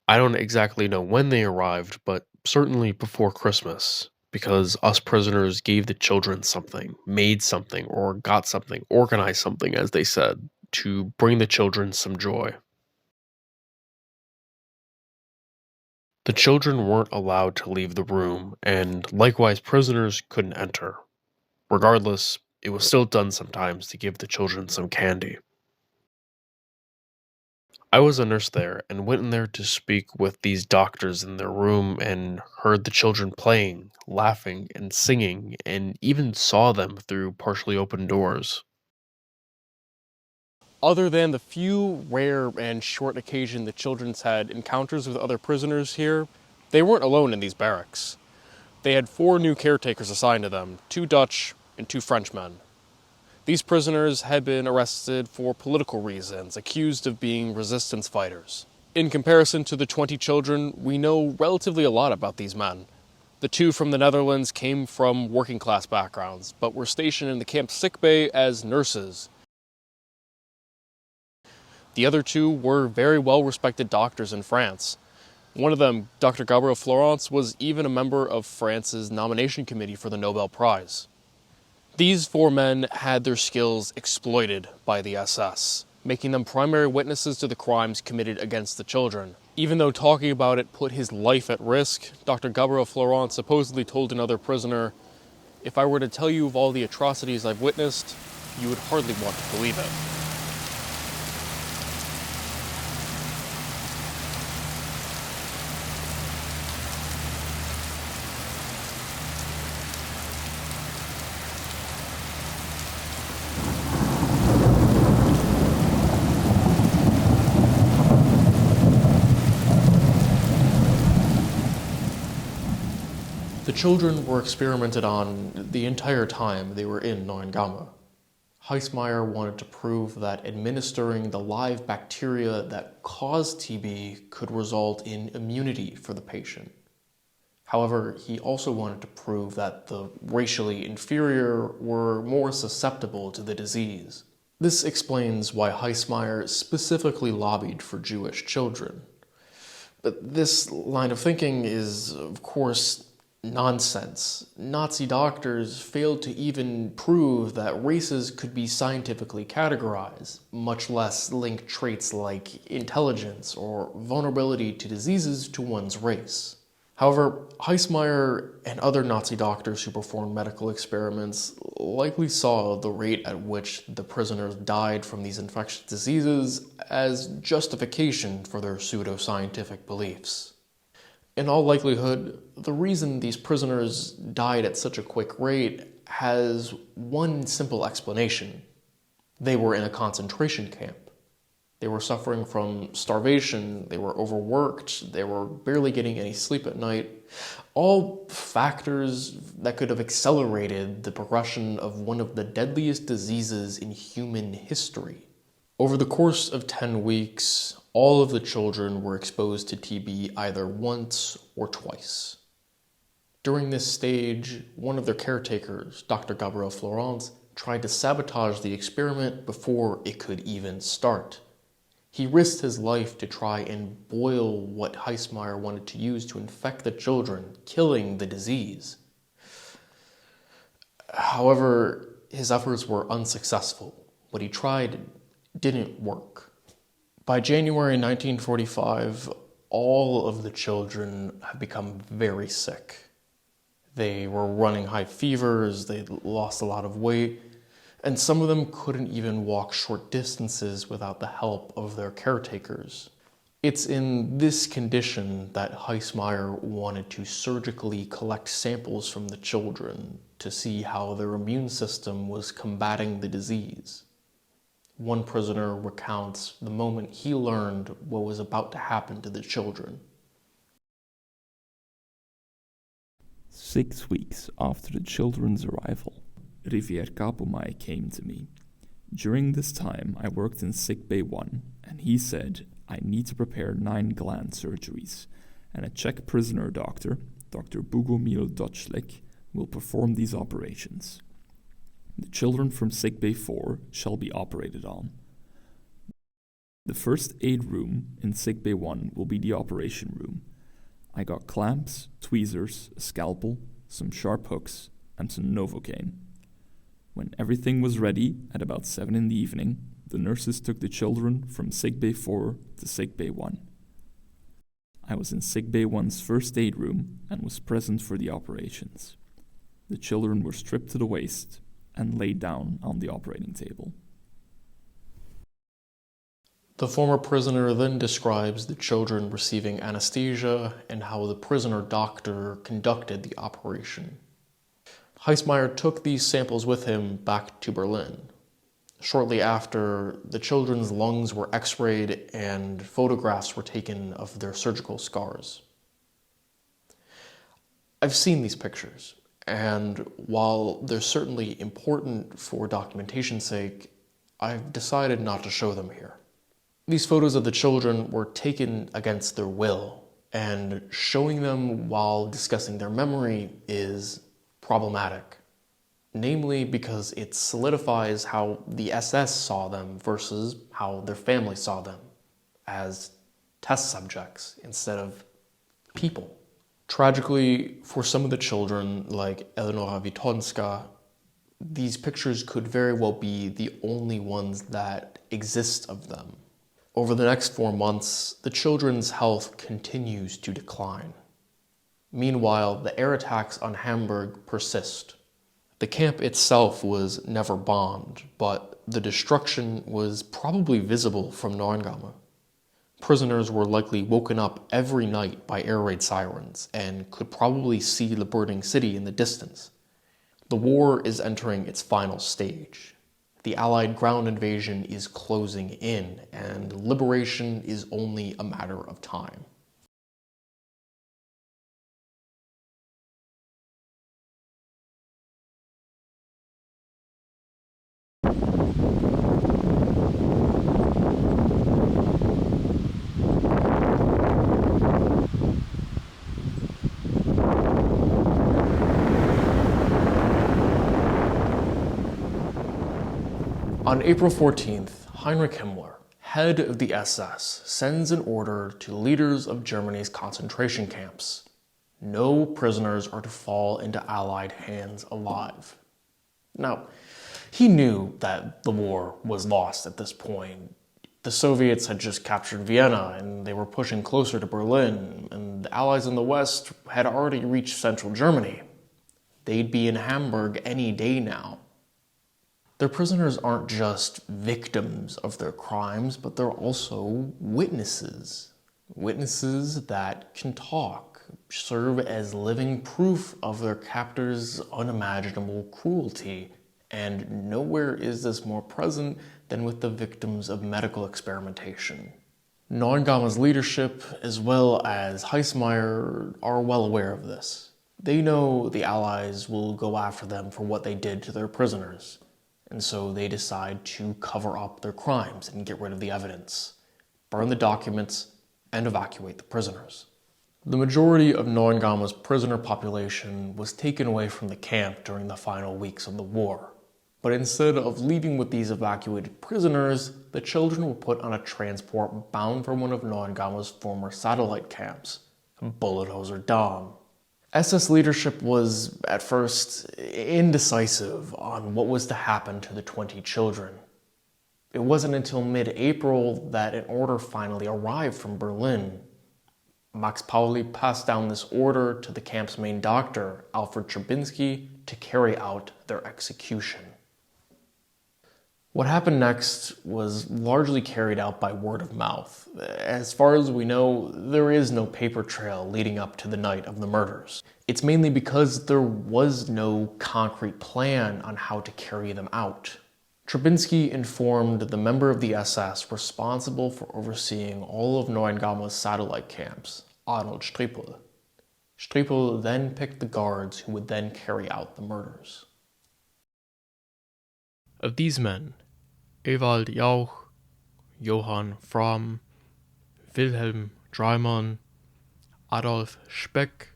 Speaker 1: I don't exactly know when they arrived, but certainly before Christmas, because us prisoners gave the children something, made something, or got something, organized something, as they said, to bring the children some joy. The children weren't allowed to leave the room, and likewise prisoners couldn't enter. Regardless, it was still done sometimes to give the children some candy. I was a nurse there and went in there to speak with these doctors in their room and heard the children playing, laughing, and singing, and even saw them through partially open doors. Other than the few rare and short occasions the children's had encounters with other prisoners here, they weren't alone in these barracks. They had 4 new caretakers assigned to them, 2 Dutch and 2 Frenchmen. These prisoners had been arrested for political reasons, accused of being resistance fighters. In comparison to the 20 children, we know relatively a lot about these men. The 2 from the Netherlands came from working class backgrounds, but were stationed in the camp's sickbay as nurses. The other 2 were very well-respected doctors in France. One of them, Dr. Gabriel Rogers, was even a member of France's nomination committee for the Nobel Prize. These 4 men had their skills exploited by the SS. making them primary witnesses to the crimes committed against the children. Even though talking about it put his life at risk, Dr. Gabriel Rogers supposedly told another prisoner, "If I were to tell you of all the atrocities I've witnessed, you would hardly want to believe it." The children were experimented on the entire time they were in Neuengamme. Heismeyer wanted to prove that administering the live bacteria that caused TB could result in immunity for the patient. However, he also wanted to prove that the racially inferior were more susceptible to the disease. This explains why Heismeyer specifically lobbied for Jewish children. But this line of thinking is, of course, nonsense. Nazi doctors failed to even prove that races could be scientifically categorized, much less link traits like intelligence or vulnerability to diseases to one's race. However, Heismeyer and other Nazi doctors who performed medical experiments likely saw the rate at which the prisoners died from these infectious diseases as justification for their pseudo-scientific beliefs. In all likelihood, the reason these prisoners died at such a quick rate has one simple explanation. They were in a concentration camp. They were suffering from starvation, they were overworked, they were barely getting any sleep at night. All factors that could have accelerated the progression of one of the deadliest diseases in human history. Over the course of 10 weeks, all of the children were exposed to TB either once or twice. During this stage, one of their caretakers, Dr. Gabriel Rogers, tried to sabotage the experiment before it could even start. He risked his life to try and boil what Heismeyer wanted to use to infect the children, killing the disease. However, his efforts were unsuccessful. What he tried didn't work. By January 1945, all of the children had become very sick. They were running high fevers, they'd lost a lot of weight, and some of them couldn't even walk short distances without the help of their caretakers. It's in this condition that Heismeyer wanted to surgically collect samples from the children to see how their immune system was combating the disease. One prisoner recounts the moment he learned what was about to happen to the children.
Speaker 13: 6 weeks after the children's arrival, Rivière Kapomai came to me. During this time, I worked in Sick Bay 1, and he said, I need to prepare 9 gland surgeries, and a Czech prisoner doctor, Dr. Bugomil Doczlik, will perform these operations. The children from Sick Bay 4 shall be operated on. The first aid room in Sick Bay 1 will be the operation room. I got clamps, tweezers, a scalpel, some sharp hooks, and some Novocaine. When everything was ready, at about 7 in the evening, the nurses took the children from Sick Bay 4 to Sick Bay 1. I was in Sick Bay 1's first aid room and was present for the operations. The children were stripped to the waist and laid down on the operating table.
Speaker 1: The former prisoner then describes the children receiving anesthesia and how the prisoner doctor conducted the operation. Heismeyer took these samples with him back to Berlin. Shortly after, the children's lungs were x-rayed and photographs were taken of their surgical scars. I've seen these pictures, and while they're certainly important for documentation's sake, I've decided not to show them here. These photos of the children were taken against their will, and showing them while discussing their memory is problematic, namely because it solidifies how the SS saw them versus how their family saw them, as test subjects instead of people. Tragically, for some of the children, like Eleonora Witonska, these pictures could very well be the only ones that exists of them. Over the next 4 months, the children's health continues to decline. Meanwhile, the air attacks on Hamburg persist. The camp itself was never bombed, but the destruction was probably visible from Neuengamme. Prisoners were likely woken up every night by air raid sirens and could probably see the burning city in the distance. The war is entering its final stage. The Allied ground invasion is closing in, and liberation is only a matter of time. On April 14th, Heinrich Himmler, head of the SS, sends an order to leaders of Germany's concentration camps. No prisoners are to fall into Allied hands alive. Now, he knew that the war was lost at this point. The Soviets had just captured Vienna, and they were pushing closer to Berlin, and the Allies in the West had already reached central Germany. They'd be in Hamburg any day now. Their prisoners aren't just victims of their crimes, but they're also witnesses. Witnesses that can talk, serve as living proof of their captors' unimaginable cruelty. And nowhere is this more present than with the victims of medical experimentation. Neuengamme's leadership, as well as Heissmeyer, are well aware of this. They know the Allies will go after them for what they did to their prisoners. And so they decide to cover up their crimes and get rid of the evidence, burn the documents, and evacuate the prisoners. The majority of Neuengamme's prisoner population was taken away from the camp during the final weeks of the war. But instead of leaving with these evacuated prisoners, the children were put on a transport bound for one of Neuengamme's former satellite camps, Bullenhuser Damm. SS leadership was, at first, indecisive on what was to happen to the 20 children. It wasn't until mid-April that an order finally arrived from Berlin. Max Pauli passed down this order to the camp's main doctor, Alfred Trubinski, to carry out their execution. What happened next was largely carried out by word of mouth. As far as we know, there is no paper trail leading up to the night of the murders. It's mainly because there was no concrete plan on how to carry them out. Trubinski informed the member of the SS responsible for overseeing all of Neuengamme's satellite camps, Arnold Strippel. Strippel then picked the guards who would then carry out the murders. Of these men, Ewald Jauch, Johann Fromm, Wilhelm Dreimann, Adolf Speck,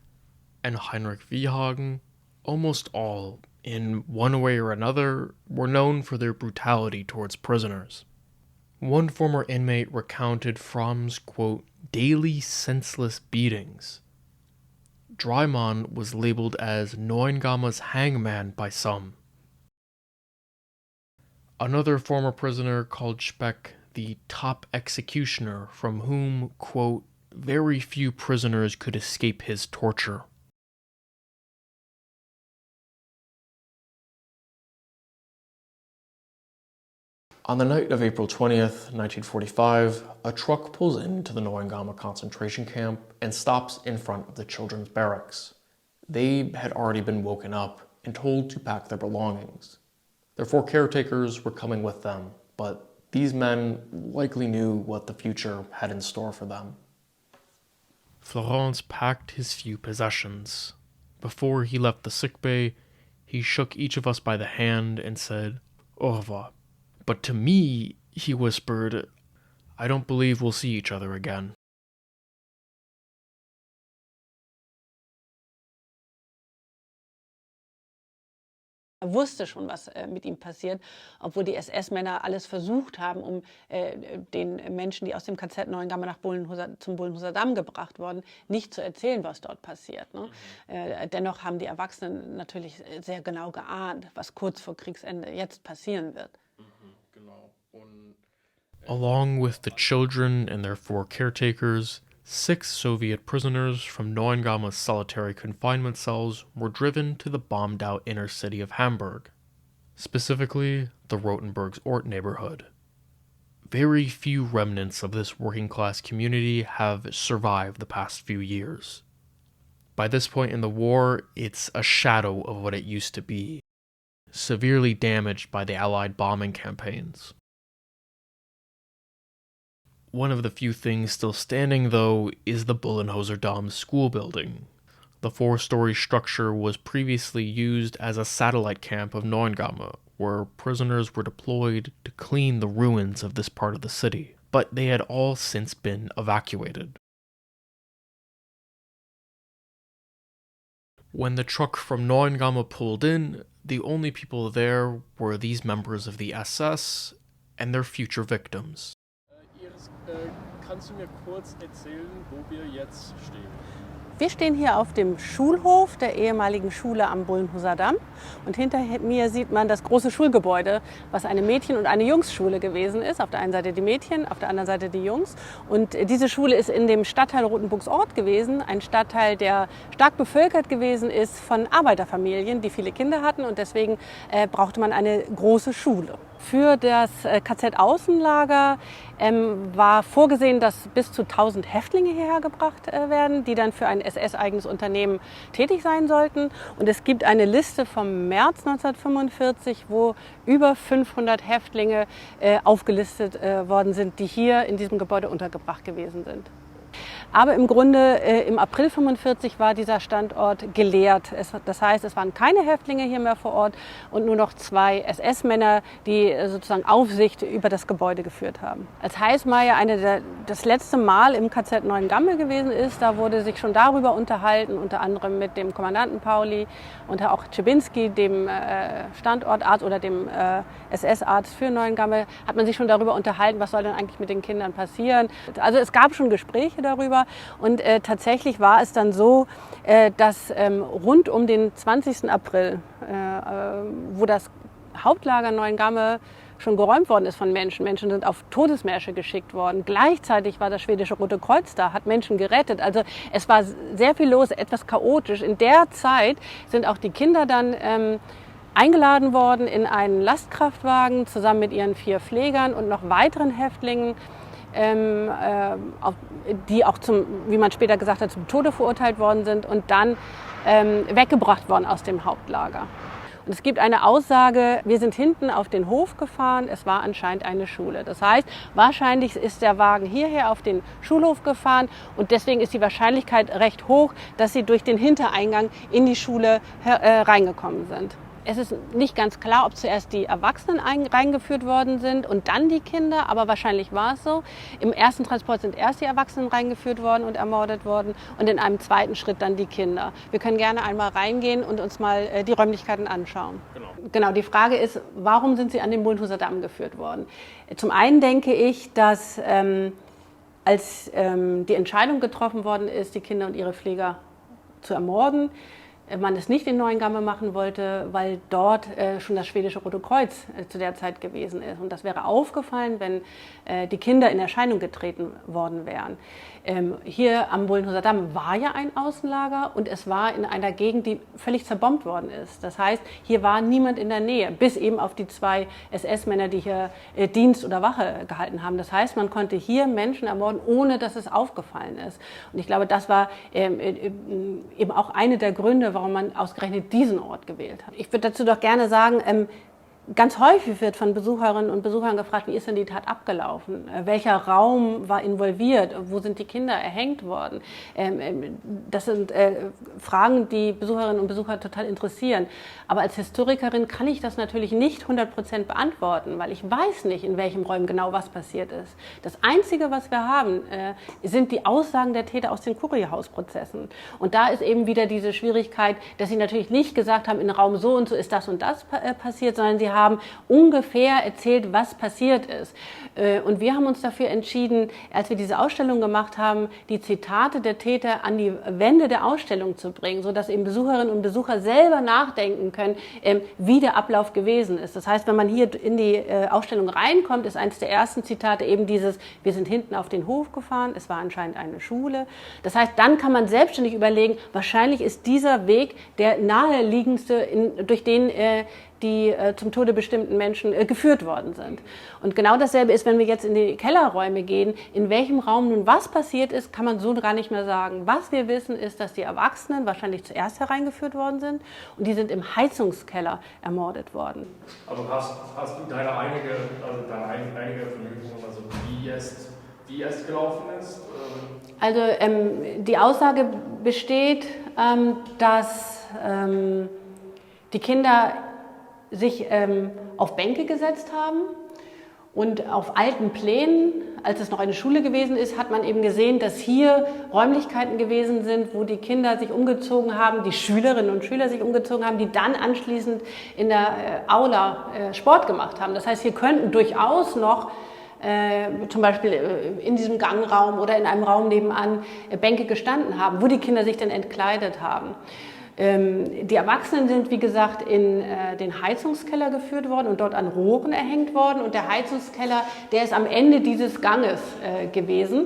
Speaker 1: and Heinrich Wiehagen, almost all, in one way or another, were known for their brutality towards prisoners. One former inmate recounted Fromm's, quote, daily senseless beatings. Dreimann was labeled as Neuengamme's hangman by some. Another former prisoner called Speck the top executioner, from whom, quote, very few prisoners could escape his torture. On the night of April 20th, 1945, a truck pulls into the Neuengamme concentration camp and stops in front of the children's barracks. They had already been woken up and told to pack their belongings. Their 4 caretakers were coming with them, but these men likely knew what the future had in store for them. Florence packed his few possessions. Before he left the sickbay, he shook each of us by the hand and said, "Au revoir." But to me, he whispered, "I don't believe we'll see each other again."
Speaker 7: Er wusste schon, was mit ihm passiert, obwohl die SS-Männer alles versucht haben, um den Menschen, die aus dem KZ Neuengamme zum Bullenhuser Damm gebracht wurden, nicht zu erzählen, was dort passiert. Ne? Dennoch haben die Erwachsenen natürlich sehr genau geahnt, was kurz vor Kriegsende jetzt passieren wird.
Speaker 1: Genau. Und Along with the children and their 4 caretakers, 6 Soviet prisoners from Neuengamme's solitary confinement cells were driven to the bombed-out inner city of Hamburg, specifically the Rotenburg's Ort neighborhood. Very few remnants of this working-class community have survived the past few years. By this point in the war, it's a shadow of what it used to be, severely damaged by the Allied bombing campaigns. One of the few things still standing, though, is the Bullenhuser Damm school building. The 4-story structure was previously used as a satellite camp of Neuengamme, where prisoners were deployed to clean the ruins of this part of the city, but they had all since been evacuated. When the truck from Neuengamme pulled in, the only people there were these members of the SS and their future victims.
Speaker 14: Iris, kannst du mir kurz erzählen, wo wir jetzt stehen?
Speaker 7: Wir stehen hier auf dem Schulhof der ehemaligen Schule am Bullenhuser Damm und hinter mir sieht man das große Schulgebäude, was eine Mädchen- und eine Jungsschule gewesen ist. Auf der einen Seite die Mädchen, auf der anderen Seite die Jungs. Und diese Schule ist in dem Stadtteil Rotenburgs Ort gewesen, ein Stadtteil, der stark bevölkert gewesen ist von Arbeiterfamilien, die viele Kinder hatten und deswegen brauchte man eine große Schule. Für das KZ-Außenlager war vorgesehen, dass bis zu 1000 Häftlinge hierher gebracht werden, die dann für ein SS-eigenes Unternehmen tätig sein sollten. Und es gibt eine Liste vom März 1945, wo über 500 Häftlinge aufgelistet worden sind, die hier in diesem Gebäude untergebracht gewesen sind. Aber im Grunde im April 1945 war dieser Standort geleert. Das heißt, es waren keine Häftlinge hier mehr vor Ort und nur noch 2 SS-Männer, die sozusagen Aufsicht über das Gebäude geführt haben. Als Heißmeier das letzte Mal im KZ Neuengamme gewesen ist, da wurde sich schon darüber unterhalten, unter anderem mit dem Kommandanten Pauli und auch Czebinski, dem Standortarzt oder dem SS-Arzt für Neuengamme, hat man sich schon darüber unterhalten, was soll denn eigentlich mit den Kindern passieren. Also es gab schon Gespräche darüber und tatsächlich war es dann so, dass rund um den 20. April, wo das Hauptlager Neuengamme schon geräumt worden ist von Menschen. Menschen sind auf Todesmärsche geschickt worden. Gleichzeitig war das schwedische Rote Kreuz da, hat Menschen gerettet. Also es war sehr viel los, etwas chaotisch. In der Zeit sind auch die Kinder dann eingeladen worden in einen Lastkraftwagen zusammen mit ihren 4 Pflegern und noch weiteren Häftlingen, die auch wie man später gesagt hat, zum Tode verurteilt worden sind und dann weggebracht worden aus dem Hauptlager. Und es gibt eine Aussage, wir sind hinten auf den Hof gefahren, es war anscheinend eine Schule. Das heißt, wahrscheinlich ist der Wagen hierher auf den Schulhof gefahren und deswegen ist die Wahrscheinlichkeit recht hoch, dass sie durch den Hintereingang in die Schule reingekommen sind. Es ist nicht ganz klar, ob zuerst die Erwachsenen reingeführt worden sind und dann die Kinder, aber wahrscheinlich war es so. Im ersten Transport sind erst die Erwachsenen reingeführt worden und ermordet worden und in einem zweiten Schritt dann die Kinder. Wir können gerne einmal reingehen und uns mal die Räumlichkeiten anschauen. Genau, die Frage ist, warum sind sie an den Bullenhuser Damm geführt worden? Zum einen denke ich, dass als die Entscheidung getroffen worden ist, die Kinder und ihre Pfleger zu ermorden, man es nicht in Neuengamme machen wollte, weil dort schon das schwedische Rote Kreuz zu der Zeit gewesen ist. Und das wäre aufgefallen, wenn die Kinder in Erscheinung getreten worden wären. Hier am Bullenhuser Damm war ja ein Außenlager und es war in einer Gegend, die völlig zerbombt worden ist. Das heißt, hier war niemand in der Nähe, bis eben auf die 2 SS-Männer, die hier Dienst oder Wache gehalten haben. Das heißt, man konnte hier Menschen ermorden, ohne dass es aufgefallen ist. Und ich glaube, das war eben auch eine der Gründe, warum man ausgerechnet diesen Ort gewählt hat. Ich würde dazu doch gerne sagen, ganz häufig wird von Besucherinnen und Besuchern gefragt, wie ist denn die Tat abgelaufen? Welcher Raum war involviert? Wo sind die Kinder erhängt worden? Das sind Fragen, die Besucherinnen und Besucher total interessieren. Aber als Historikerin kann ich das natürlich nicht 100% beantworten, weil ich weiß nicht, in welchem Räumen genau was passiert ist. Das Einzige, was wir haben, sind die Aussagen der Täter aus den Kurierhausprozessen. Und da ist eben wieder diese Schwierigkeit, dass sie natürlich nicht gesagt haben, in Raum so und so ist das und das passiert, sondern sie haben ungefähr erzählt, was passiert ist. Und wir haben uns dafür entschieden, als wir diese Ausstellung gemacht haben, die Zitate der Täter an die Wände der Ausstellung zu bringen, sodass eben Besucherinnen und Besucher selber nachdenken können, wie der Ablauf gewesen ist. Das heißt, wenn man hier in die Ausstellung reinkommt, ist eines der ersten Zitate eben dieses: Wir sind hinten auf den Hof gefahren, es war anscheinend eine Schule. Das heißt, dann kann man selbstständig überlegen, wahrscheinlich ist dieser Weg der naheliegendste, durch den die zum Tode bestimmten Menschen geführt worden sind. Und genau dasselbe ist, wenn wir jetzt in die Kellerräume gehen. In welchem Raum nun was passiert ist, kann man so gar nicht mehr sagen. Was wir wissen, ist, dass die Erwachsenen wahrscheinlich zuerst hereingeführt worden sind und die sind im Heizungskeller ermordet worden.
Speaker 1: Also hast du deine einige Vermutungen, also wie es gelaufen ist?
Speaker 7: Also die Aussage besteht, dass die Kinder sich auf Bänke gesetzt haben und auf alten Plänen, als es noch eine Schule gewesen ist, hat man eben gesehen, dass hier Räumlichkeiten gewesen sind, wo die Kinder sich umgezogen haben, die Schülerinnen und Schüler sich umgezogen haben, die dann anschließend in der Aula Sport gemacht haben. Das heißt, hier könnten durchaus noch zum Beispiel in diesem Gangraum oder in einem Raum nebenan Bänke gestanden haben, wo die Kinder sich dann entkleidet haben. Die Erwachsenen sind, wie gesagt, in den Heizungskeller geführt worden und dort an Rohren erhängt worden. Und der Heizungskeller, der ist am Ende dieses Ganges gewesen.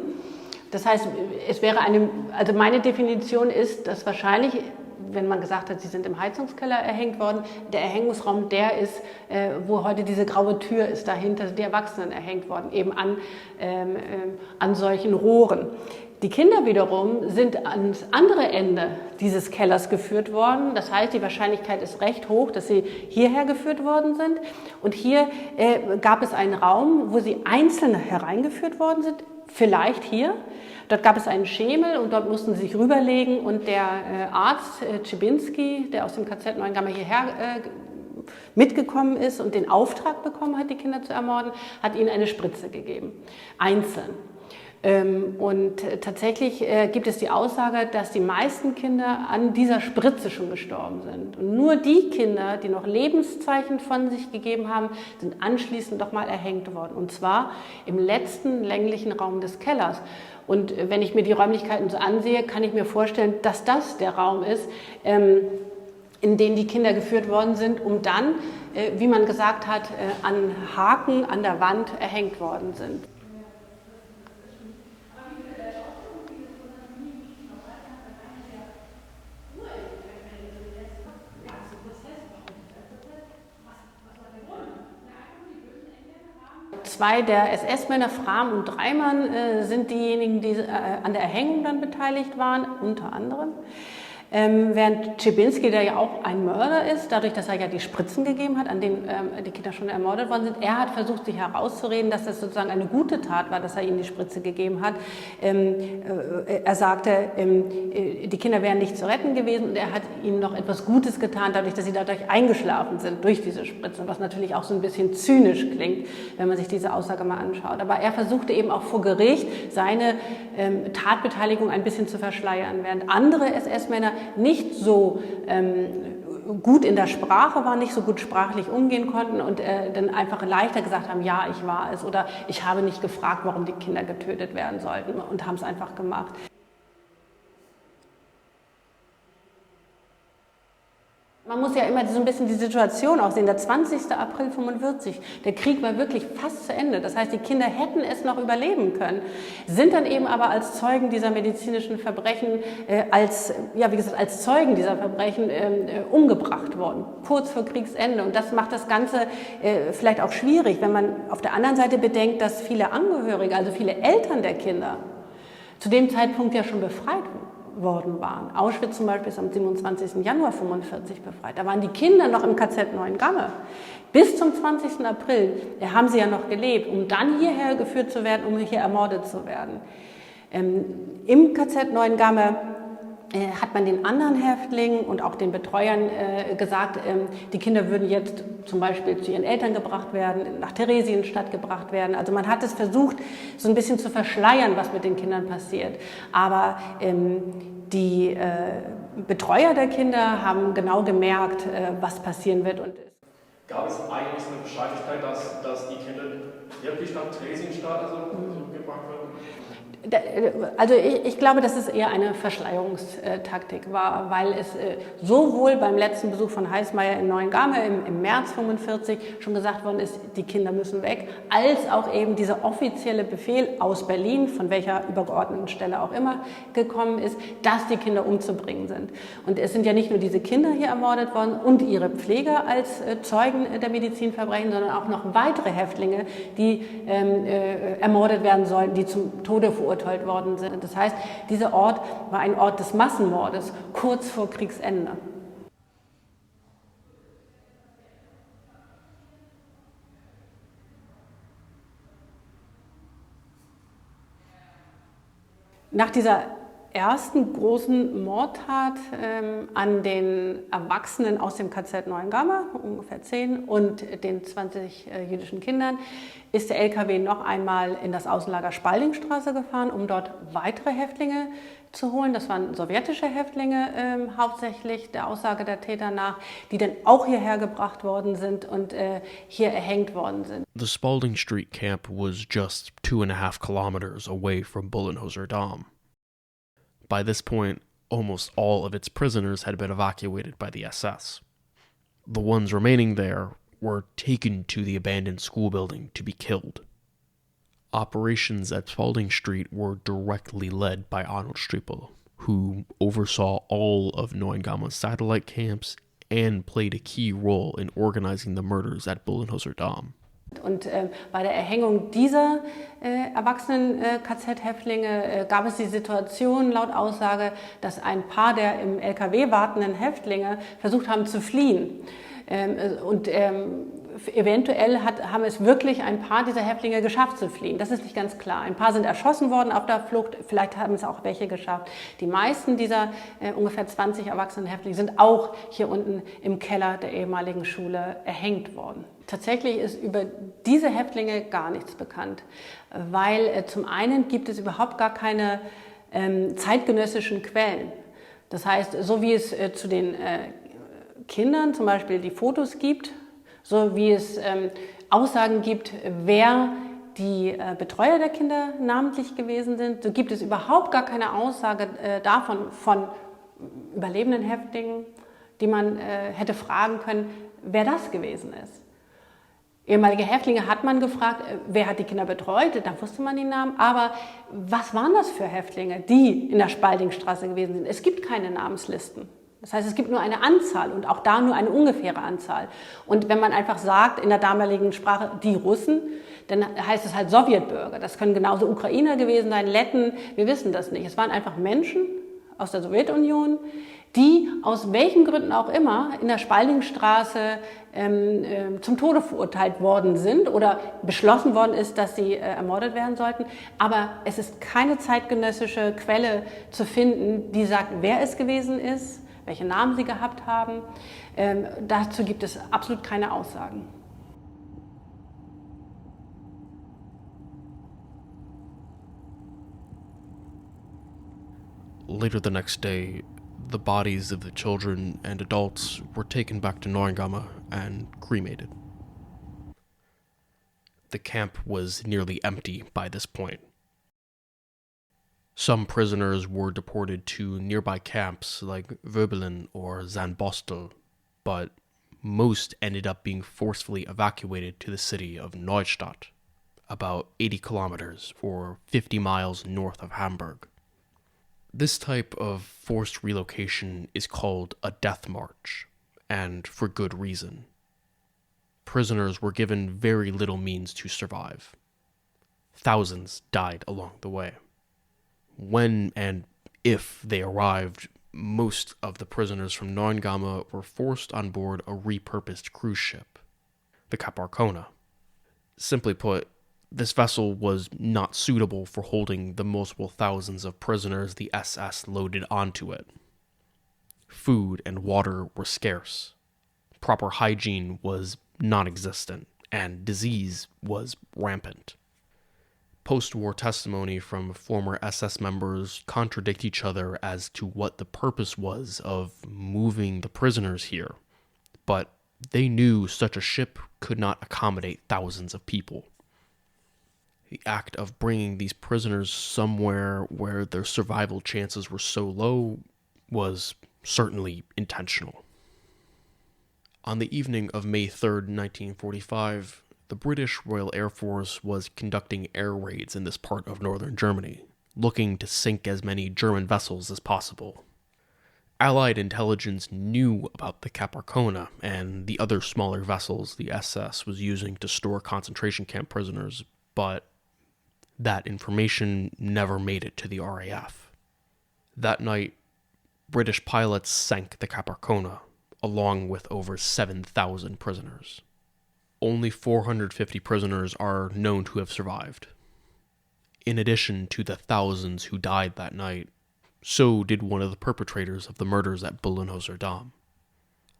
Speaker 7: Das heißt, es wäre also meine Definition ist, dass wahrscheinlich, wenn man gesagt hat, sie sind im Heizungskeller erhängt worden, der Erhängungsraum der ist, wo heute diese graue Tür ist, dahinter sind die Erwachsenen erhängt worden, eben an solchen Rohren. Die Kinder wiederum sind ans andere Ende dieses Kellers geführt worden. Das heißt, die Wahrscheinlichkeit ist recht hoch, dass sie hierher geführt worden sind. Und hier gab es einen Raum, wo sie einzeln hereingeführt worden sind, vielleicht hier. Dort gab es einen Schemel und dort mussten sie sich rüberlegen. Und der Arzt Czibinski, der aus dem KZ Neuengamme hierher mitgekommen ist und den Auftrag bekommen hat, die Kinder zu ermorden, hat ihnen eine Spritze gegeben, einzeln. Und tatsächlich gibt es die Aussage, dass die meisten Kinder an dieser Spritze schon gestorben sind. Und nur die Kinder, die noch Lebenszeichen von sich gegeben haben, sind anschließend doch mal erhängt worden. Und zwar im letzten länglichen Raum des Kellers. Und wenn ich mir die Räumlichkeiten so ansehe, kann ich mir vorstellen, dass das der Raum ist, in den die Kinder geführt worden sind, um dann, wie man gesagt hat, an Haken an der Wand erhängt worden sind. Zwei der SS-Männer, Frahm und Dreimann, sind diejenigen, die an der Erhängung dann beteiligt waren, unter anderem. Während Czibinski, der ja auch ein Mörder ist, dadurch, dass er ja die Spritzen gegeben hat, an denen die Kinder schon ermordet worden sind, er hat versucht, sich herauszureden, dass das sozusagen eine gute Tat war, dass er ihnen die Spritze gegeben hat. Er sagte, die Kinder wären nicht zu retten gewesen und er hat ihnen noch etwas Gutes getan, dadurch, dass sie dadurch eingeschlafen sind durch diese Spritzen, was natürlich auch so ein bisschen zynisch klingt, wenn man sich diese Aussage mal anschaut. Aber er versuchte eben auch vor Gericht seine Tatbeteiligung ein bisschen zu verschleiern, während andere SS-Männer nicht so gut in der Sprache waren, nicht so gut sprachlich umgehen konnten und dann einfach leichter gesagt haben, ja, ich war es oder ich habe nicht gefragt, warum die Kinder getötet werden sollten und haben es einfach gemacht. Man muss ja immer so ein bisschen die Situation auch sehen. Der 20. April 1945, der Krieg war wirklich fast zu Ende. Das heißt, die Kinder hätten es noch überleben können, sind dann eben aber als Zeugen dieser medizinischen Verbrechen, als Zeugen dieser Verbrechen umgebracht worden, kurz vor Kriegsende. Und das macht das Ganze vielleicht auch schwierig, wenn man auf der anderen Seite bedenkt, dass viele Angehörige, also viele Eltern der Kinder, zu dem Zeitpunkt ja schon befreit worden waren. Auschwitz zum Beispiel ist am 27. Januar 1945 befreit. Da waren die Kinder noch im KZ Neuengamme. Bis zum 20. April haben sie ja noch gelebt, um dann hierher geführt zu werden, um hier ermordet zu werden. Im KZ Neuengamme hat man den anderen Häftlingen und auch den Betreuern gesagt, die Kinder würden jetzt zum Beispiel zu ihren Eltern gebracht werden, nach Theresienstadt gebracht werden. Also man hat es versucht, so ein bisschen zu verschleiern, was mit den Kindern passiert. Aber die Betreuer der Kinder haben genau gemerkt, was passieren wird. Und
Speaker 14: Gab es eigentlich eine Wahrscheinlichkeit, dass die Kinder wirklich nach Theresienstadt zurückgebracht werden?
Speaker 7: Also ich glaube, dass es eher eine Verschleierungstaktik war, weil es sowohl beim letzten Besuch von Heißmeier in Neuengamme im März 45 schon gesagt worden ist, die Kinder müssen weg, als auch eben dieser offizielle Befehl aus Berlin, von welcher übergeordneten Stelle auch immer gekommen ist, dass die Kinder umzubringen sind. Und es sind ja nicht nur diese Kinder hier ermordet worden und ihre Pfleger als Zeugen der Medizinverbrechen, sondern auch noch weitere Häftlinge, die ermordet werden sollten, die zum Tode verurteilt worden sind. Das heißt, dieser Ort war ein Ort des Massenmordes kurz vor Kriegsende. Nach dieser ersten großen Mordtat an den Erwachsenen aus dem KZ Neuengamme, ungefähr 10, und den 20 jüdischen Kindern, ist der LKW noch einmal in das Außenlager Spaldingstraße gefahren, um dort weitere Häftlinge zu holen. Das waren sowjetische Häftlinge hauptsächlich, der Aussage der Täter nach, die dann auch hierher gebracht worden sind und hier erhängt worden sind.
Speaker 1: The Spalding Street camp was just 2.5 kilometers away from Bullenhuser Damm. By this point, almost all of its prisoners had been evacuated by the SS. The ones remaining there were taken to the abandoned school building to be killed. Operations at Spalding Street were directly led by Arnold Striepel, who oversaw all of Neuengamme's satellite camps and played a key role in organizing the murders at Bullenhuser Damm.
Speaker 7: Und bei der Erhängung dieser erwachsenen KZ-Häftlinge gab es die Situation, laut Aussage, dass ein paar der im LKW wartenden Häftlinge versucht haben zu fliehen. Und eventuell haben es wirklich ein paar dieser Häftlinge geschafft zu fliehen. Das ist nicht ganz klar. Ein paar sind erschossen worden auf der Flucht, vielleicht haben es auch welche geschafft. Die meisten dieser ungefähr 20 erwachsenen Häftlinge sind auch hier unten im Keller der ehemaligen Schule erhängt worden. Tatsächlich ist über diese Häftlinge gar nichts bekannt, weil zum einen gibt es überhaupt gar keine zeitgenössischen Quellen. Das heißt, so wie es zu den Kindern zum Beispiel die Fotos gibt, so wie es Aussagen gibt, wer die Betreuer der Kinder namentlich gewesen sind, so gibt es überhaupt gar keine Aussage davon von überlebenden Häftlingen, die man hätte fragen können, wer das gewesen ist. Ehemalige Häftlinge hat man gefragt, wer hat die Kinder betreut, da wusste man die Namen, aber was waren das für Häftlinge, die in der Spaldingstraße gewesen sind? Es gibt keine Namenslisten. Das heißt, es gibt nur eine Anzahl und auch da nur eine ungefähre Anzahl. Und wenn man einfach sagt, in der damaligen Sprache, die Russen, dann heißt es halt Sowjetbürger. Das können genauso Ukrainer gewesen sein, Letten, wir wissen das nicht. Es waren einfach Menschen aus der Sowjetunion, die aus welchen Gründen auch immer in der Spaldingstraße zum Tode verurteilt worden sind oder beschlossen worden ist, dass sie ermordet werden sollten. Aber es ist keine zeitgenössische Quelle zu finden, die sagt, wer es gewesen ist, welche Namen sie gehabt haben. Dazu gibt es absolut keine Aussagen.
Speaker 1: Later the next day, the bodies of the children and adults were taken back to Neuengamme and cremated. The camp was nearly empty by this point. Some prisoners were deported to nearby camps like Wöbelen or Zandbostel, but most ended up being forcefully evacuated to the city of Neustadt, about 80 kilometers or 50 miles north of Hamburg. This type of forced relocation is called a death march, and for good reason. Prisoners were given very little means to survive. Thousands died along the way. When and if they arrived, most of the prisoners from Neuengamme were forced on board a repurposed cruise ship, the Cap Arcona. Simply put, this vessel was not suitable for holding the multiple thousands of prisoners the SS loaded onto it. Food and water were scarce. Proper hygiene was non-existent, and disease was rampant. Post-war testimony from former SS members contradict each other as to what the purpose was of moving the prisoners here, but they knew such a ship could not accommodate thousands of people. The act of bringing these prisoners somewhere where their survival chances were so low was certainly intentional. On the evening of May 3rd, 1945, the British Royal Air Force was conducting air raids in this part of northern Germany, looking to sink as many German vessels as possible. Allied intelligence knew about the Capricorna and the other smaller vessels the SS was using to store concentration camp prisoners, but that information never made it to the RAF. That night, British pilots sank the Capricorna, along with over 7,000 prisoners. Only 450 prisoners are known to have survived. In addition to the thousands who died that night, so did one of the perpetrators of the murders at Bullenhuser Damm.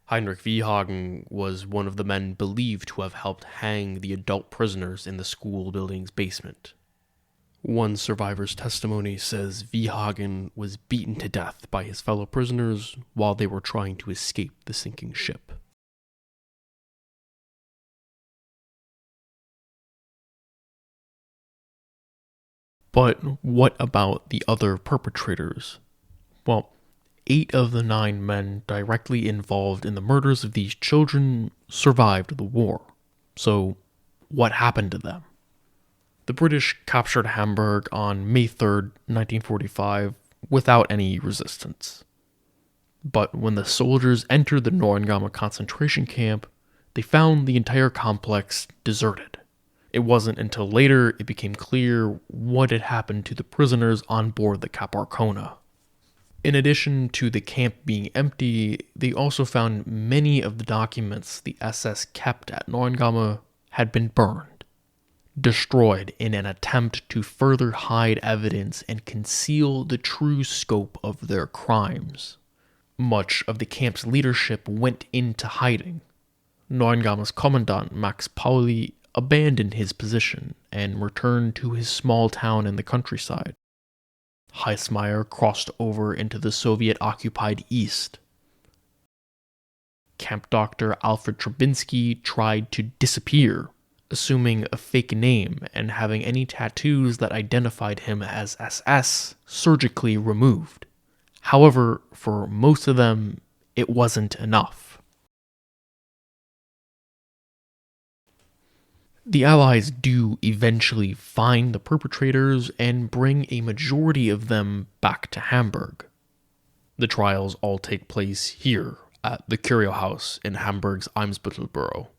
Speaker 1: Heinrich Wiehagen was one of the men believed to have helped hang the adult prisoners in the school building's basement. One survivor's testimony says Wiehagen was beaten to death by his fellow prisoners while they were trying to escape the sinking ship. But what about the other perpetrators? Well, 8 of the 9 men directly involved in the murders of these children survived the war. So, what happened to them? The British captured Hamburg on May 3rd, 1945, without any resistance. But when the soldiers entered the Neuengamme concentration camp, they found the entire complex deserted. It wasn't until later it became clear what had happened to the prisoners on board the Capricorna. In addition to the camp being empty, they also found many of the documents the SS kept at Neuengamme had been burned, destroyed in an attempt to further hide evidence and conceal the true scope of their crimes. Much of the camp's leadership went into hiding. Neuengamme's commandant, Max Pauli, abandoned his position and returned to his small town in the countryside. Heismeyer crossed over into the Soviet-occupied East. Camp doctor Alfred Trubinsky tried to disappear, assuming a fake name and having any tattoos that identified him as SS surgically removed. However, for most of them, it wasn't enough. The Allies do eventually find the perpetrators and bring a majority of them back to Hamburg. The trials all take place here at the Curio House in Hamburg's Eimsbüttel borough.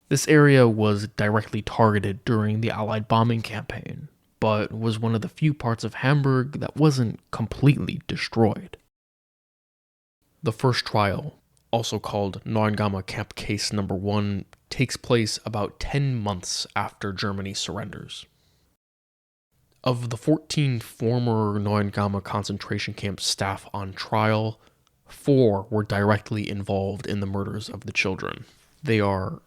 Speaker 1: This area was directly targeted during the Allied bombing campaign, but was one of the few parts of Hamburg that wasn't completely destroyed. The first trial, also called Neuengamme Camp Case No. 1, takes place about 10 months after Germany surrenders. Of the 14 former Neuengamme concentration camp staff on trial, 4 were directly involved in the murders of the children. They are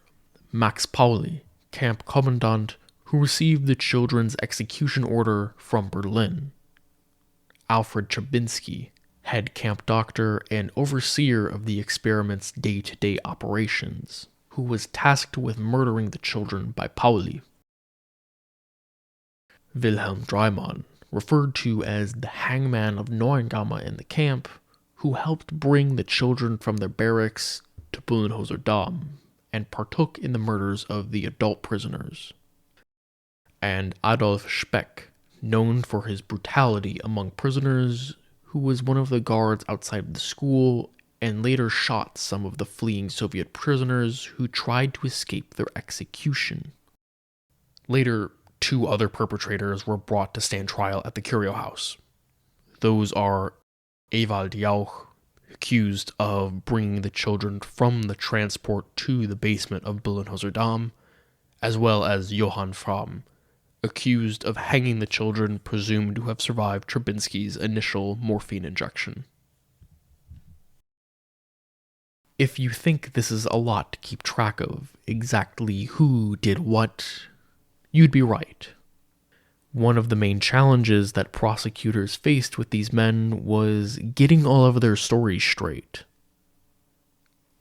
Speaker 1: Max Pauli, camp commandant, who received the children's execution order from Berlin. Alfred Trubinsky, head camp doctor and overseer of the experiment's day-to-day operations, who was tasked with murdering the children by Pauli. Wilhelm Dreimann, referred to as the hangman of Neuengamme in the camp, who helped bring the children from their barracks to Bullenhuser Damm and partook in the murders of the adult prisoners. And Adolf Speck, known for his brutality among prisoners, who was one of the guards outside the school and later shot some of the fleeing Soviet prisoners who tried to escape their execution. Later, 2 other perpetrators were brought to stand trial at the Curio House. Those are Ewald Jauch, accused of bringing the children from the transport to the basement of Bullenhuser Damm, as well as Johann Fromm, accused of hanging the children presumed to have survived Trubinsky's initial morphine injection. If you think this is a lot to keep track of, exactly who did what, you'd be right. One of the main challenges that prosecutors faced with these men was getting all of their stories straight.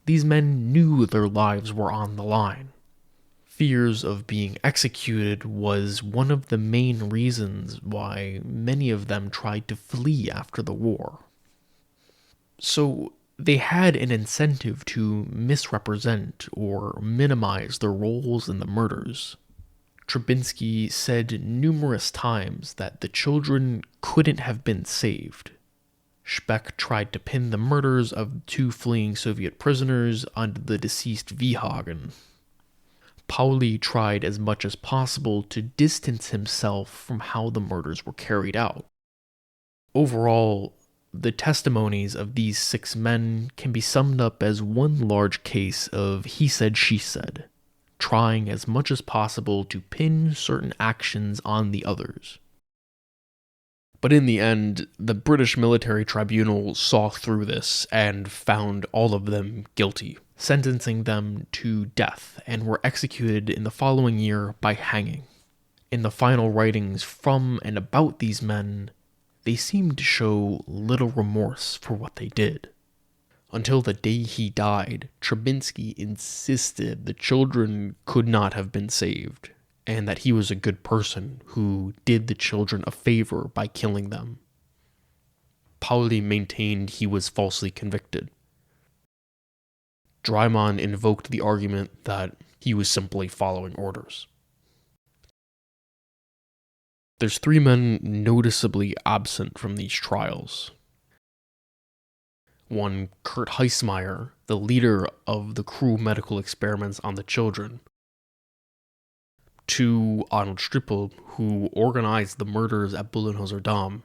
Speaker 1: These men knew their lives were on the line. Fears of being executed was one of the main reasons why many of them tried to flee after the war. So they had an incentive to misrepresent or minimize their roles in the murders. Trubinski said numerous times that the children couldn't have been saved. Speck tried to pin the murders of 2 fleeing Soviet prisoners onto the deceased Wiehagen. Pauli tried as much as possible to distance himself from how the murders were carried out. Overall, the testimonies of these 6 men can be summed up as one large case of he said, she said, trying as much as possible to pin certain actions on the others. But in the end, the British military tribunal saw through this and found all of them guilty, sentencing them to death, and were executed in the following year by hanging. In the final writings from and about these men, they seemed to show little remorse for what they did. Until the day he died, Trubinski insisted the children could not have been saved, and that he was a good person who did the children a favor by killing them. Pauli maintained he was falsely convicted. Dreimann invoked the argument that he was simply following orders. There's 3 men noticeably absent from these trials. 1, Kurt Heismeyer, the leader of the crew medical experiments on the children. 2, Arnold Strippel, who organized the murders at Bullenhuser Damm.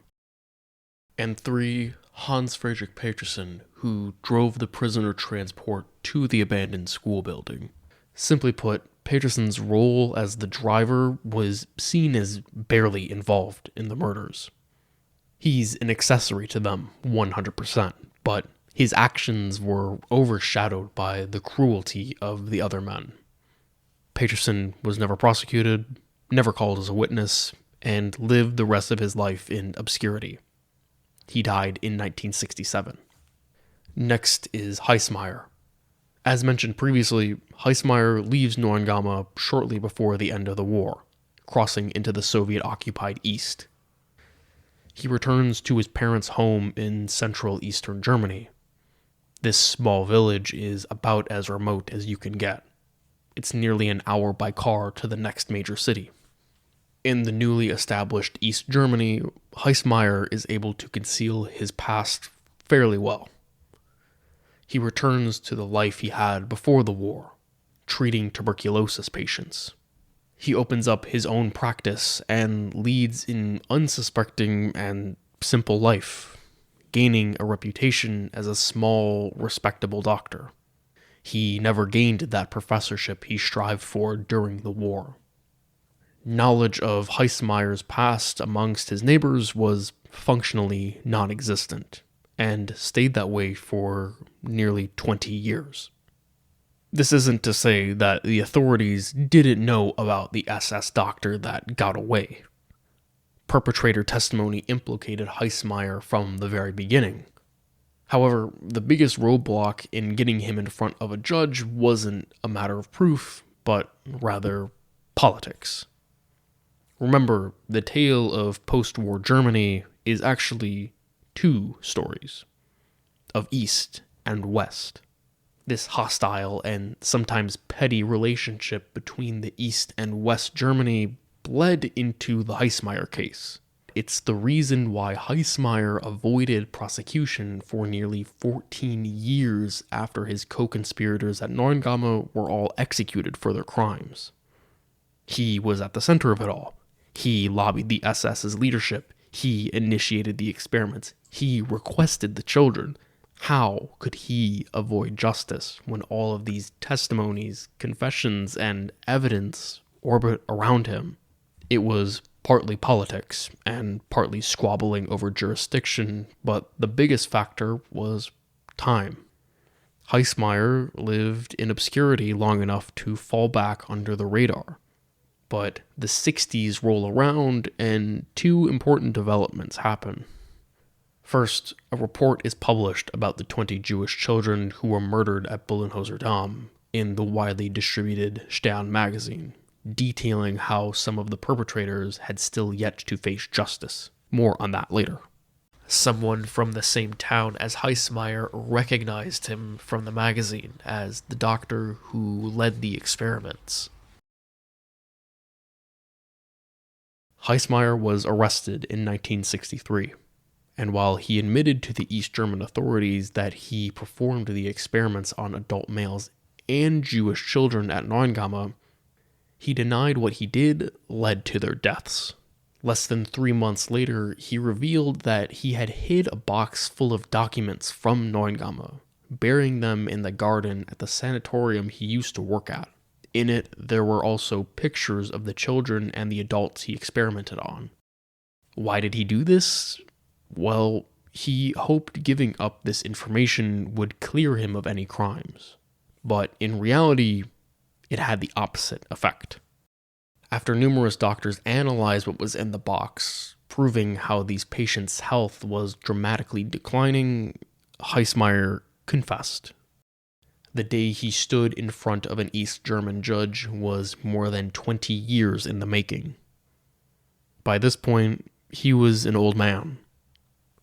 Speaker 1: And 3, Hans Friedrich Petersen, who drove the prisoner transport to the abandoned school building. Simply put, Petersen's role as the driver was seen as barely involved in the murders. He's an accessory to them, 100%, but his actions were overshadowed by the cruelty of the other men. Petersen was never prosecuted, never called as a witness, and lived the rest of his life in obscurity. He died in 1967. Next is Heismeyer. As mentioned previously, Heismeyer leaves Neuengamme shortly before the end of the war, crossing into the Soviet-occupied East. He returns to his parents' home in central eastern Germany. This small village is about as remote as you can get. It's nearly an hour by car to the next major city. In the newly established East Germany, Heismeyer is able to conceal his past fairly well. He returns to the life he had before the war, treating tuberculosis patients. He opens up his own practice and leads an unsuspecting and simple life, gaining a reputation as a small, respectable doctor. He never gained that professorship he strived for during the war. Knowledge of Heismeyer's past amongst his neighbors was functionally non-existent, and stayed that way for nearly 20 years. This isn't to say that the authorities didn't know about the SS doctor that got away. Perpetrator testimony implicated Heismeyer from the very beginning. However, the biggest roadblock in getting him in front of a judge wasn't a matter of proof, but rather politics. Remember, the tale of post-war Germany is actually 2 stories, of East and West. This hostile and sometimes petty relationship between the East and West Germany bled into the Heismeyer case. It's the reason why Heismeyer avoided prosecution for nearly 14 years after his co-conspirators at Neuengamme were all executed for their crimes. He was at the center of it all. He lobbied the SS's leadership. He initiated the experiments. He requested the children. How could he avoid justice when all of these testimonies, confessions, and evidence orbit around him? It was partly politics and partly squabbling over jurisdiction, but the biggest factor was time. Heismeyer lived in obscurity long enough to fall back under the radar. But the 60s roll around and 2 important developments happen. First, a report is published about the 20 Jewish children who were murdered at Bullenhuser Damm in the widely distributed Stern magazine, detailing how some of the perpetrators had still yet to face justice. More on that later. Someone from the same town as Heismeyer recognized him from the magazine as the doctor who led the experiments. Heismeyer was arrested in 1963, and while he admitted to the East German authorities that he performed the experiments on adult males and Jewish children at Neuengamme, he denied what he did led to their deaths. Less than 3 months later, he revealed that he had hid a box full of documents from Neuengamme, burying them in the garden at the sanatorium he used to work at. In it, there were also pictures of the children and the adults he experimented on. Why did he do this? Well, he hoped giving up this information would clear him of any crimes. But in reality, it had the opposite effect. After numerous doctors analyzed what was in the box, proving how these patients' health was dramatically declining, Heismeyer confessed. The day he stood in front of an East German judge was more than 20 years in the making. By this point, he was an old man,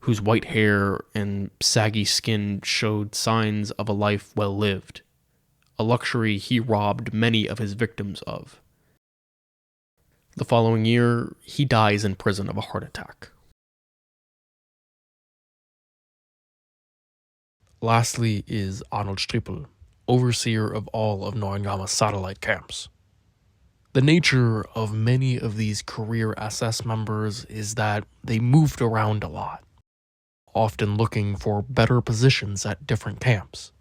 Speaker 1: whose white hair and saggy skin showed signs of a life well lived, a luxury he robbed many of his victims of. The following year, he dies in prison of a heart attack. Lastly is Arnold Strippel, overseer of all of Neuengamme's satellite camps. The nature of many of these career SS members is that they moved around a lot, often looking for better positions at different camps.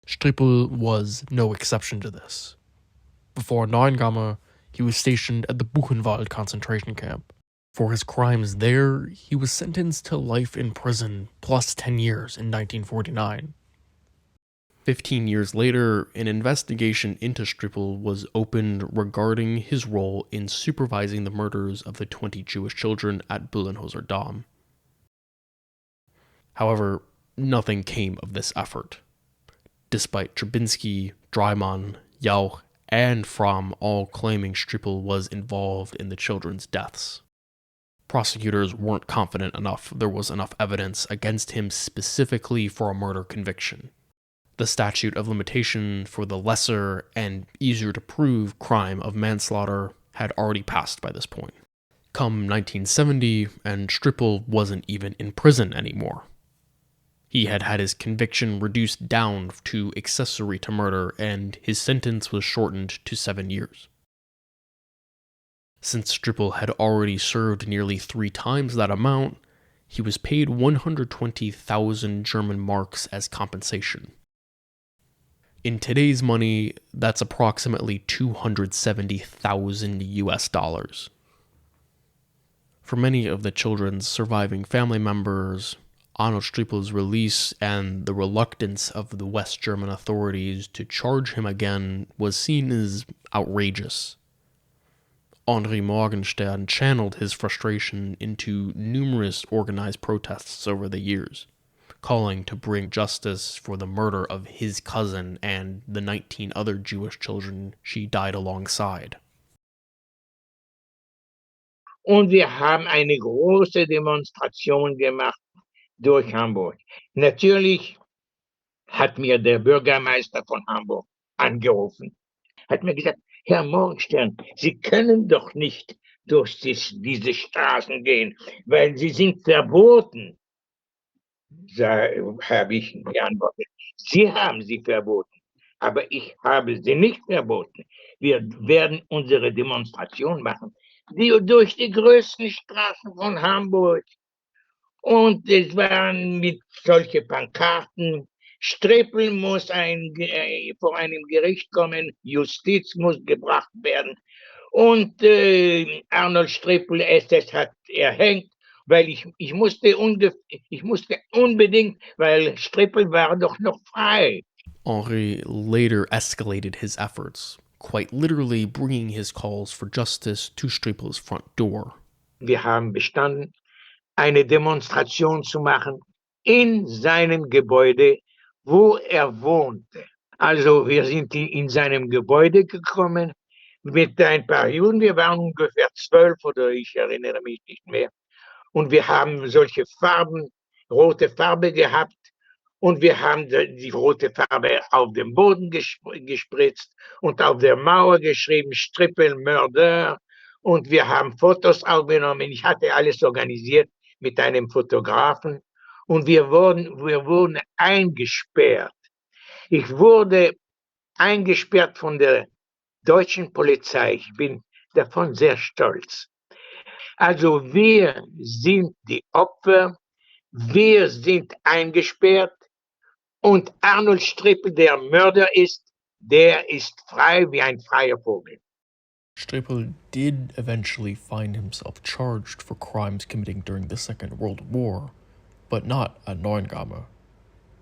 Speaker 1: Strippel was no exception to this. Before Neuengamme, he was stationed at the Buchenwald concentration camp. For his crimes there, he was sentenced to life in prison plus 10 years in 1949. 15 years later, an investigation into Strippel was opened regarding his role in supervising the murders of the 20 Jewish children at Bullenhuser Damm. However, nothing came of this effort, despite Trubinsky, Dreimann, Jauch, and Fromm all claiming Strippel was involved in the children's deaths. Prosecutors weren't confident enough there was enough evidence against him specifically for a murder conviction. The statute of limitation for the lesser and easier to prove crime of manslaughter had already passed by this point. Come 1970, and Strippel wasn't even in prison anymore. He had had his conviction reduced down to accessory to murder, and his sentence was shortened to 7 years. Since Strippel had already served nearly 3 times that amount, he was paid 120,000 German marks as compensation. In today's money, that's approximately 270,000 US dollars. For many of the children's surviving family members, Arnold Strippel's release and the reluctance of the West German authorities to charge him again was seen as outrageous. Henri Morgenstern channeled his frustration into numerous organized protests over the years, calling to bring justice for the murder of his cousin and the 19 other Jewish children she died alongside.
Speaker 5: Und wir haben eine große Demonstration gemacht durch Hamburg. Natürlich hat mir der Bürgermeister von Hamburg angerufen, hat mir gesagt, Herr Morgenstern, Sie können doch nicht durch diese Straßen gehen, weil sie sind verboten. Da habe ich geantwortet, Sie haben sie verboten, aber ich habe sie nicht verboten. Wir werden unsere Demonstration machen, durch die größten Straßen von Hamburg. Und es waren mit solchen Pankarten, Strippel muss vor einem Gericht kommen, Justiz muss gebracht werden. Und Arnold Strippel SS hat erhängt, weil ich musste unbedingt, weil Strippel war doch noch frei.
Speaker 1: Henri later escalated his efforts, quite literally bringing his calls for justice to Strippel's front door.
Speaker 5: Wir haben bestanden,
Speaker 15: eine Demonstration zu machen in seinem Gebäude, wo er wohnte. Also wir sind in seinem Gebäude gekommen mit ein paar Juden, wir waren ungefähr 12 oder ich erinnere mich nicht mehr. Und wir haben solche Farben, rote Farbe gehabt und wir haben die rote Farbe auf dem Boden gespritzt und auf der Mauer geschrieben, Strippelmörder. Und wir haben Fotos aufgenommen. Ich hatte alles organisiert mit einem Fotografen und wir wurden eingesperrt. Ich wurde eingesperrt von der deutschen Polizei. Ich bin davon sehr stolz. Also wir sind die Opfer, wir sind eingesperrt und Arnold Strippel, der Mörder ist, der ist frei wie ein freier Vogel.
Speaker 1: Strippel did eventually find himself charged for crimes committing during the Second World War, but not at Neuengamme.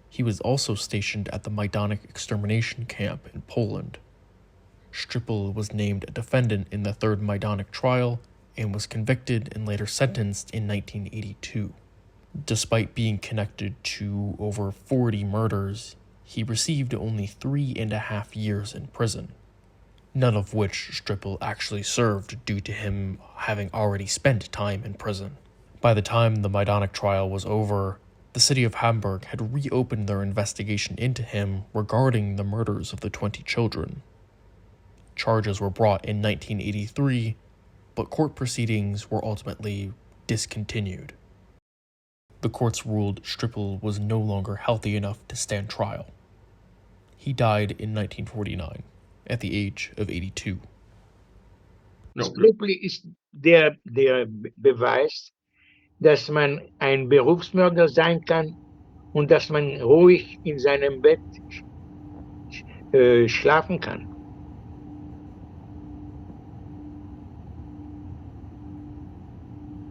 Speaker 1: He was also stationed at the Majdanek extermination camp in Poland. Strippel was named a defendant in the Third Majdanek trial and was convicted and later sentenced in 1982. Despite being connected to over 40 murders, he received only 3.5 years in prison, none of which Strippel actually served due to him having already spent time in prison. By the time the Majdanek trial was over, the city of Hamburg had reopened their investigation into him regarding the murders of the 20 children. Charges were brought in 1983, but court proceedings were ultimately discontinued. The courts ruled Strippel was no longer healthy enough to stand trial. He died in 1949, at the age of 82.
Speaker 15: Strippel ist der Beweis, dass man ein Berufsmörder sein kann und dass man ruhig in seinem Bett schlafen kann.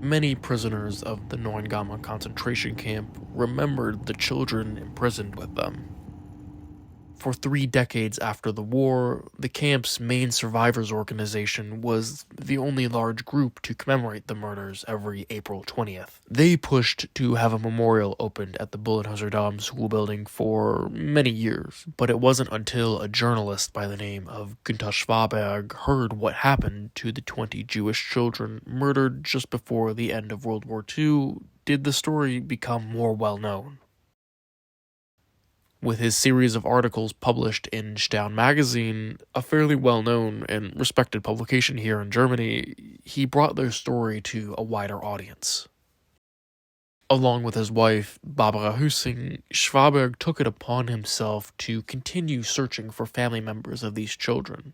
Speaker 1: Many prisoners of the Neuengamme concentration camp remembered the children imprisoned with them. For 3 decades after the war, the camp's main survivors organization was the only large group to commemorate the murders every April 20th. They pushed to have a memorial opened at the Bullenhuser Damm school building for many years, but it wasn't until a journalist by the name of Günther Schwaberg heard what happened to the 20 Jewish children murdered just before the end of World War II did the story become more well known. With his series of articles published in Stern magazine, a fairly well-known and respected publication here in Germany, he brought their story to a wider audience. Along with his wife, Barbara Hüssing, Schwaberg took it upon himself to continue searching for family members of these children.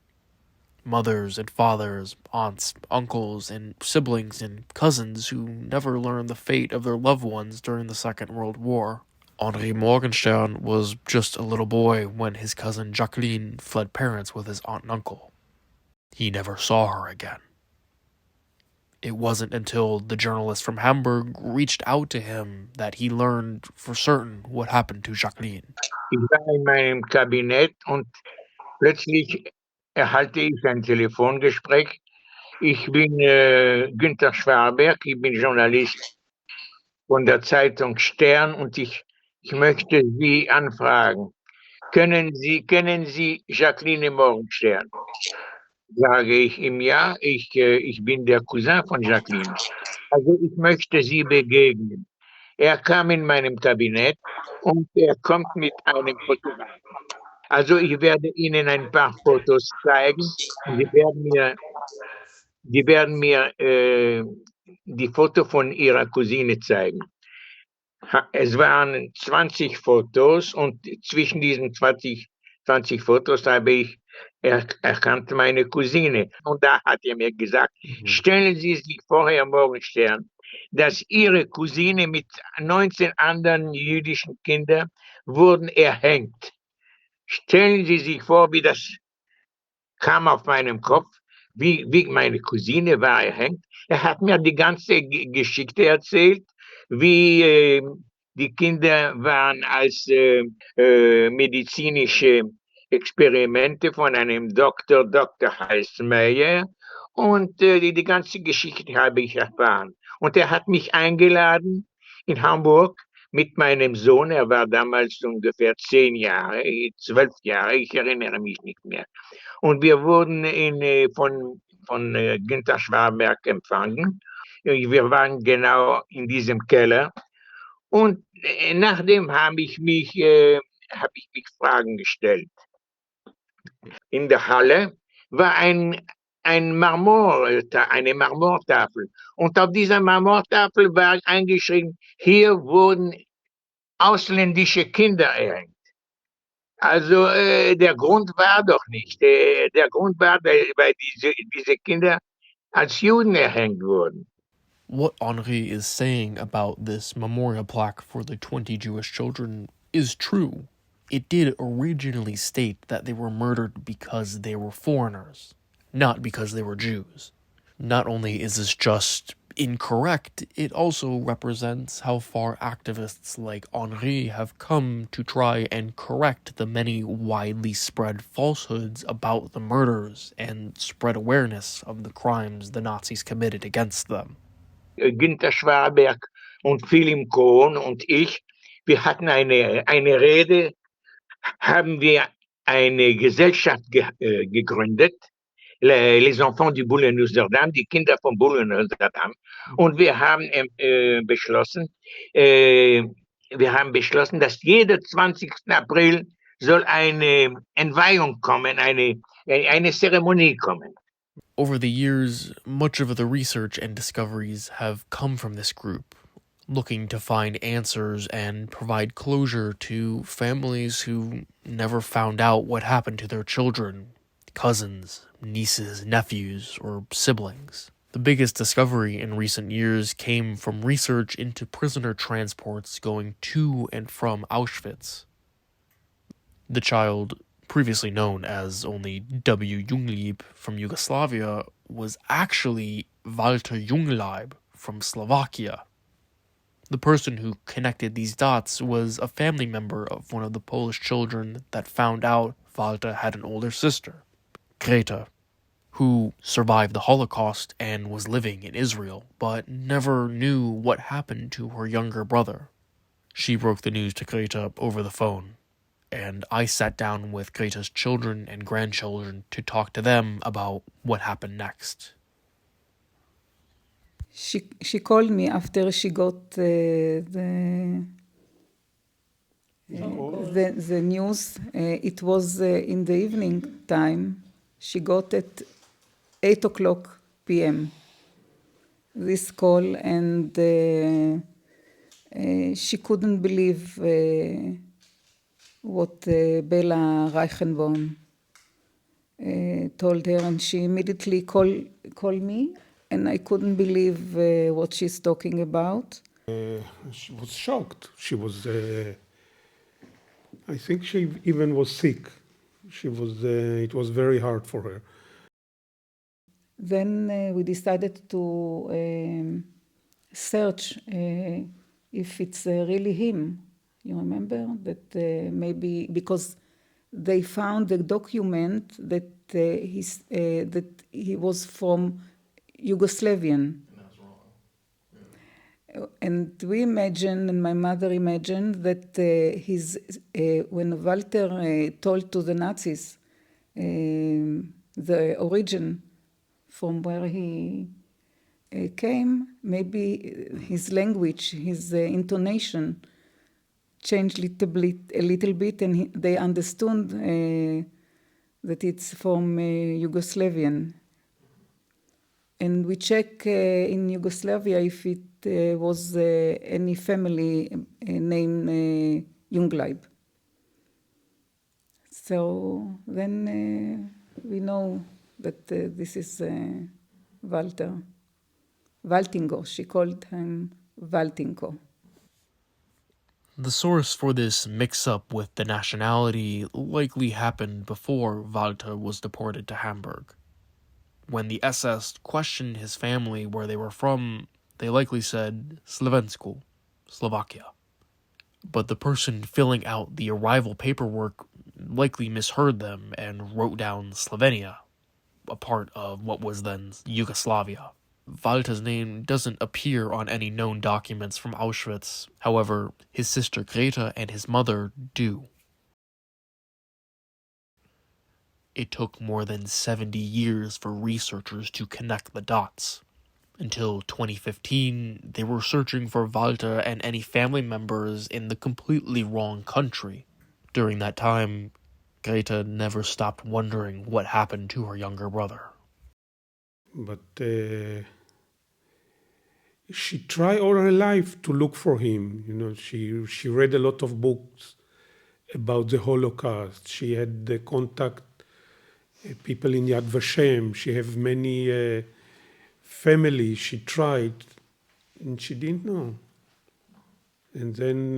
Speaker 1: Mothers and fathers, aunts, uncles, and siblings and cousins who never learned the fate of their loved ones during the Second World War. Henri Morgenstern was just a little boy when his cousin Jacqueline fled parents with his aunt and uncle. He never saw her again. It wasn't until the journalist from Hamburg reached out to him that he learned for certain what happened to Jacqueline.
Speaker 15: Ich war in meinem Kabinett und plötzlich erhalte ich ein Telefongespräch. Ich bin Günther Schwaberg, ich bin Journalist von der Zeitung Stern und ich möchte Sie anfragen. Kennen Sie Jacqueline Morgenstern? Sage ich ihm, ja, ich bin der Cousin von Jacqueline. Also ich möchte Sie begegnen. Er kam in meinem Kabinett und er kommt mit einem Fotografen. Also ich werde Ihnen ein paar Fotos zeigen. Sie werden mir die Foto von Ihrer Cousine zeigen. Es waren 20 Fotos und zwischen diesen 20 Fotos habe ich erkannt meine Cousine. Und da hat er mir gesagt, stellen Sie sich vor, Herr Morgenstern, dass Ihre Cousine mit 19 anderen jüdischen Kindern wurden erhängt. Stellen Sie sich vor, wie das kam auf meinem Kopf, wie meine Cousine war erhängt. Er hat mir die ganze Geschichte erzählt, wie die Kinder waren als medizinische Experimente von einem Dr. Heißmeier und die ganze Geschichte habe ich erfahren. Und er hat mich eingeladen in Hamburg mit meinem Sohn. Er war damals ungefähr 10 Jahre, 12 Jahre, ich erinnere mich nicht mehr. Und wir wurden von Günther Schwaberg empfangen. Wir waren genau in diesem Keller. Und nachdem habe ich mich Fragen gestellt. In der Halle war eine Marmortafel. Und auf dieser Marmortafel war eingeschrieben, hier wurden ausländische Kinder erhängt. Also der Grund war doch nicht. Der Grund war, weil diese Kinder als Juden erhängt wurden.
Speaker 1: What Henri is saying about this memorial plaque for the 20 Jewish children is true. It did originally state that they were murdered because they were foreigners, not because they were Jews. Not only is this just incorrect, it also represents how far activists like Henri have come to try and correct the many widely spread falsehoods about the murders and spread awareness of the crimes the Nazis committed against them.
Speaker 15: Günther Schwaberg und Philipp Kohn und ich, wir hatten eine Rede, haben wir eine Gesellschaft gegründet, les enfants du Bullenhuser Damm, die Kinder vom Bullenhuser Damm. Und wir haben beschlossen, dass jeder 20. April soll eine Entweihung kommen, eine Zeremonie kommen.
Speaker 1: Over the years, much of the research and discoveries have come from this group, looking to find answers and provide closure to families who never found out what happened to their children, cousins, nieces, nephews, or siblings. The biggest discovery in recent years came from research into prisoner transports going to and from Auschwitz. The child, previously known as only W. Junglieb from Yugoslavia, was actually Walter Jungleib from Slovakia. The person who connected these dots was a family member of one of the Polish children that found out Walter had an older sister, Greta, who survived the Holocaust and was living in Israel, but never knew what happened to her younger brother. She broke the news to Greta over the phone, and I sat down with Greta's children and grandchildren to talk to them about what happened next.
Speaker 16: She called me after she got the news. It was in the evening time. She got at 8:00 p.m. this call, and she couldn't believe what Bella Reichenborn told her, and she immediately called me, and I couldn't believe what she's talking about.
Speaker 17: She was shocked. She was, I think she even was sick. It was very hard for her.
Speaker 16: Then we decided to search if it's really him. You remember that maybe because they found a document that he was from Yugoslavian.
Speaker 1: That's wrong.
Speaker 16: And we imagined, and my mother imagined, that when Walter told to the Nazis the origin from where he came, maybe his language, his intonation changed a little bit, and they understood that it's from Yugoslavian. And we check in Yugoslavia if it was any family named Jungleib. So then we know that this is Walter. Waltingo, she called him Waltingo.
Speaker 1: The source for this mix-up with the nationality likely happened before Walter was deported to Hamburg. When the SS questioned his family where they were from, they likely said Slovensko, Slovakia. But the person filling out the arrival paperwork likely misheard them and wrote down Slovenia, a part of what was then Yugoslavia. Walter's name doesn't appear on any known documents from Auschwitz. However, his sister Greta and his mother do. It took more than 70 years for researchers to connect the dots. Until 2015, they were searching for Walter and any family members in the completely wrong country. During that time, Greta never stopped wondering what happened to her younger brother.
Speaker 17: But she tried all her life to look for him. You know, she read a lot of books about the Holocaust. She had the contact people in Yad Vashem. She have many family. She tried, and she didn't know. And then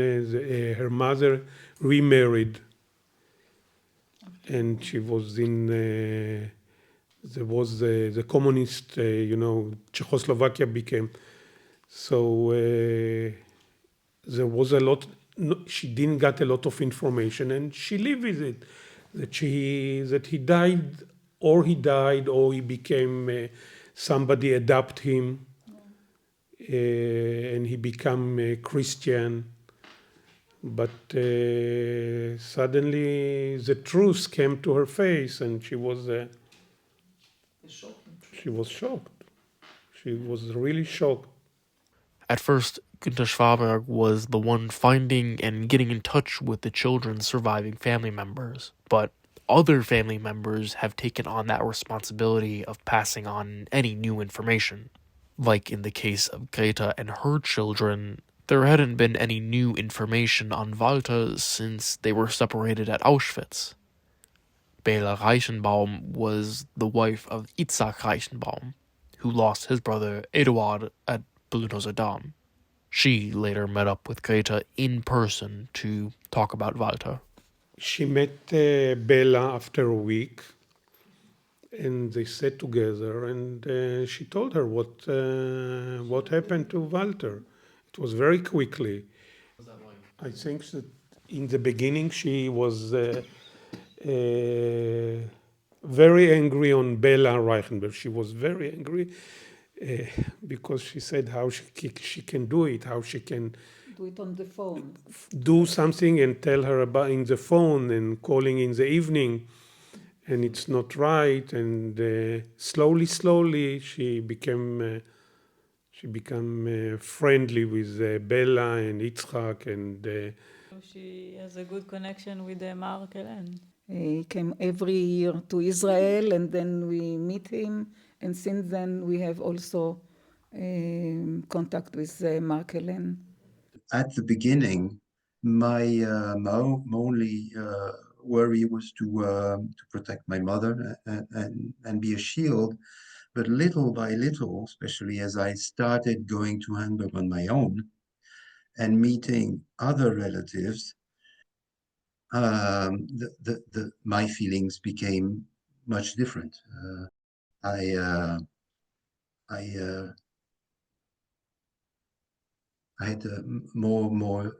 Speaker 17: her mother remarried, and she was in. There was the communist, Czechoslovakia became. So there was a lot. She didn't get a lot of information, and she lived with it. That he died, or he became somebody adopt him, and he became a Christian. But suddenly the truth came to her face, and she was shocked. She was really shocked.
Speaker 1: At first, Günter Schwaberg was the one finding and getting in touch with the children's surviving family members, but other family members have taken on that responsibility of passing on any new information. Like in the case of Greta and her children, there hadn't been any new information on Walter since they were separated at Auschwitz. Bela Reichenbaum was the wife of Itzhak Reichenbaum, who lost his brother Eduard at Bullenhuser Damm. She later met up with Greta in person to talk about Walter.
Speaker 17: She met Bela after a week, and they sat together, and she told her what happened to Walter. It was very quickly. I think that in the beginning she was very angry on Bela Reichenberg. She was very angry because she said how she can do it, how she can
Speaker 16: do it on the phone,
Speaker 17: do something and tell her about in the phone and calling in the evening, and it's not right. And slowly she became friendly with Bela and Yitzhak, and
Speaker 18: she has a good connection with Mark Ellen.
Speaker 16: He came every year to Israel, and then we meet him, and since then we have also contact with Mark Ellen.
Speaker 3: At the beginning, my only worry was to protect my mother and be a shield. But little by little, especially as I started going to Hamburg on my own and meeting other relatives, my feelings became much different. I had more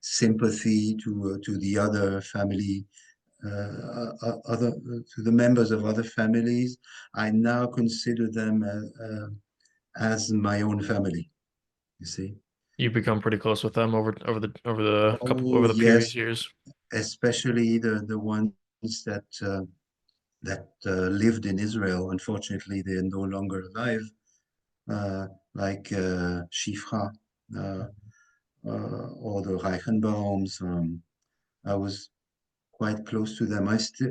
Speaker 3: sympathy to the other family, to the members of other families. I now consider them as my own family. You see,
Speaker 1: You've become pretty close with them over the
Speaker 3: yes,
Speaker 1: previous years,
Speaker 3: especially the ones that lived in Israel. Unfortunately, they're no longer alive, like Shifra. Or the Reichenbaums. I was quite close to them.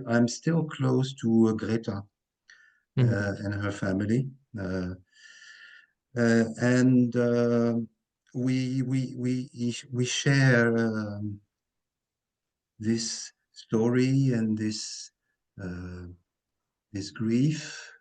Speaker 3: I'm still close to Greta and her family, and we share this story and this grief.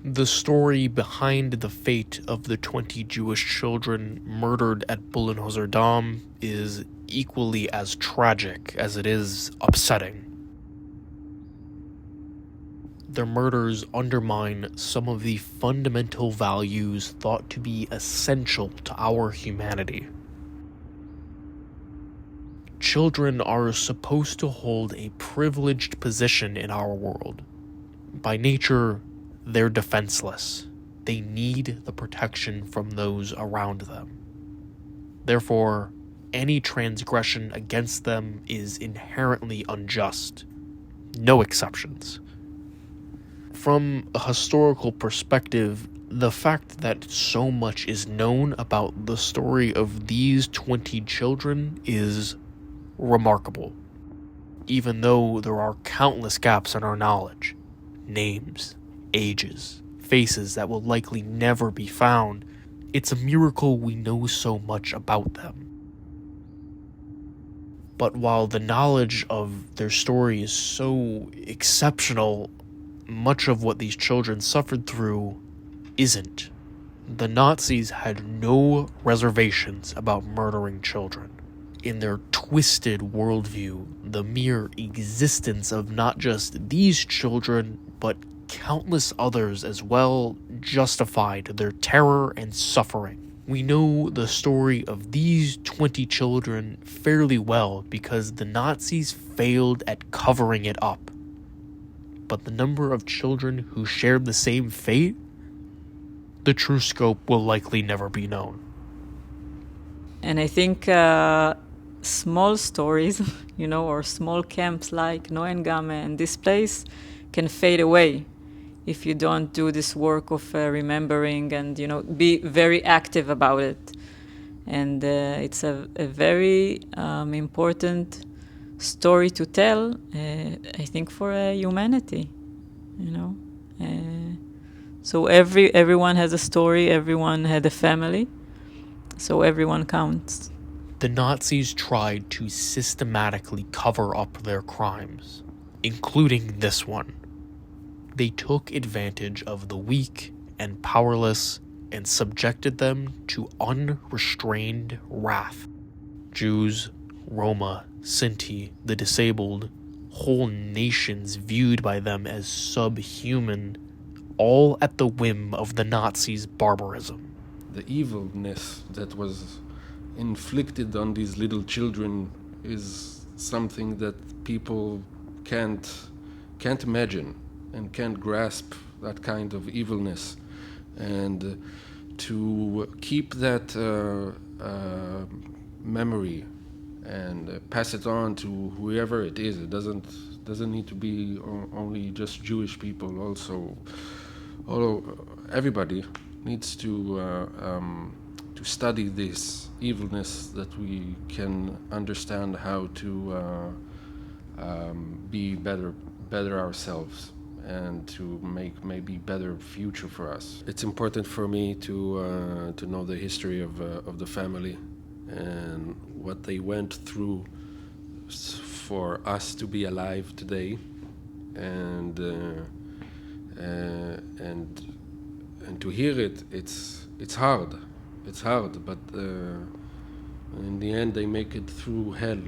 Speaker 1: The story behind the fate of the 20 Jewish children murdered at Bullenhuser Damm is equally as tragic as it is upsetting. their murders undermine some of the fundamental values thought to be essential to our humanity. Children are supposed to hold a privileged position in our world. By nature, they're defenseless. They need the protection from those around them. Therefore, any transgression against them is inherently unjust. No exceptions. From a historical perspective, the fact that so much is known about the story of these 20 children is remarkable, even though there are countless gaps in our knowledge. Names, ages, faces that will likely never be found. It's a miracle we know so much about them. But while the knowledge of their story is so exceptional, much of what these children suffered through isn't. The Nazis had no reservations about murdering children. In their twisted worldview, the mere existence of not just these children, but countless others as well, justified their terror and suffering. We know the story of these 20 children fairly well because the Nazis failed at covering it up. But the number of children who shared the same fate, the true scope will likely never be known.
Speaker 18: And I think small stories, or small camps like Neuengamme and this place can fade away if you don't do this work of remembering and, be very active about it. And it's a very important story to tell, I think, for humanity, So everyone has a story, everyone had a family, so everyone counts.
Speaker 1: The Nazis tried to systematically cover up their crimes, including this one. They took advantage of the weak and powerless and subjected them to unrestrained wrath. Jews, Roma, Sinti, the disabled, whole nations viewed by them as subhuman, all at the whim of the Nazis' barbarism.
Speaker 19: The evilness that was inflicted on these little children is something that people can't imagine and can't grasp, that kind of evilness. And to keep that memory and pass it on to whoever it is. It doesn't need to be only just Jewish people. Also, everybody needs to study this evilness, that we can understand how to be better ourselves and to make maybe better future for us. It's important for me to know the history of the family and what they went through for us to be alive today, and to hear it. It's hard, but in the end they make it through hell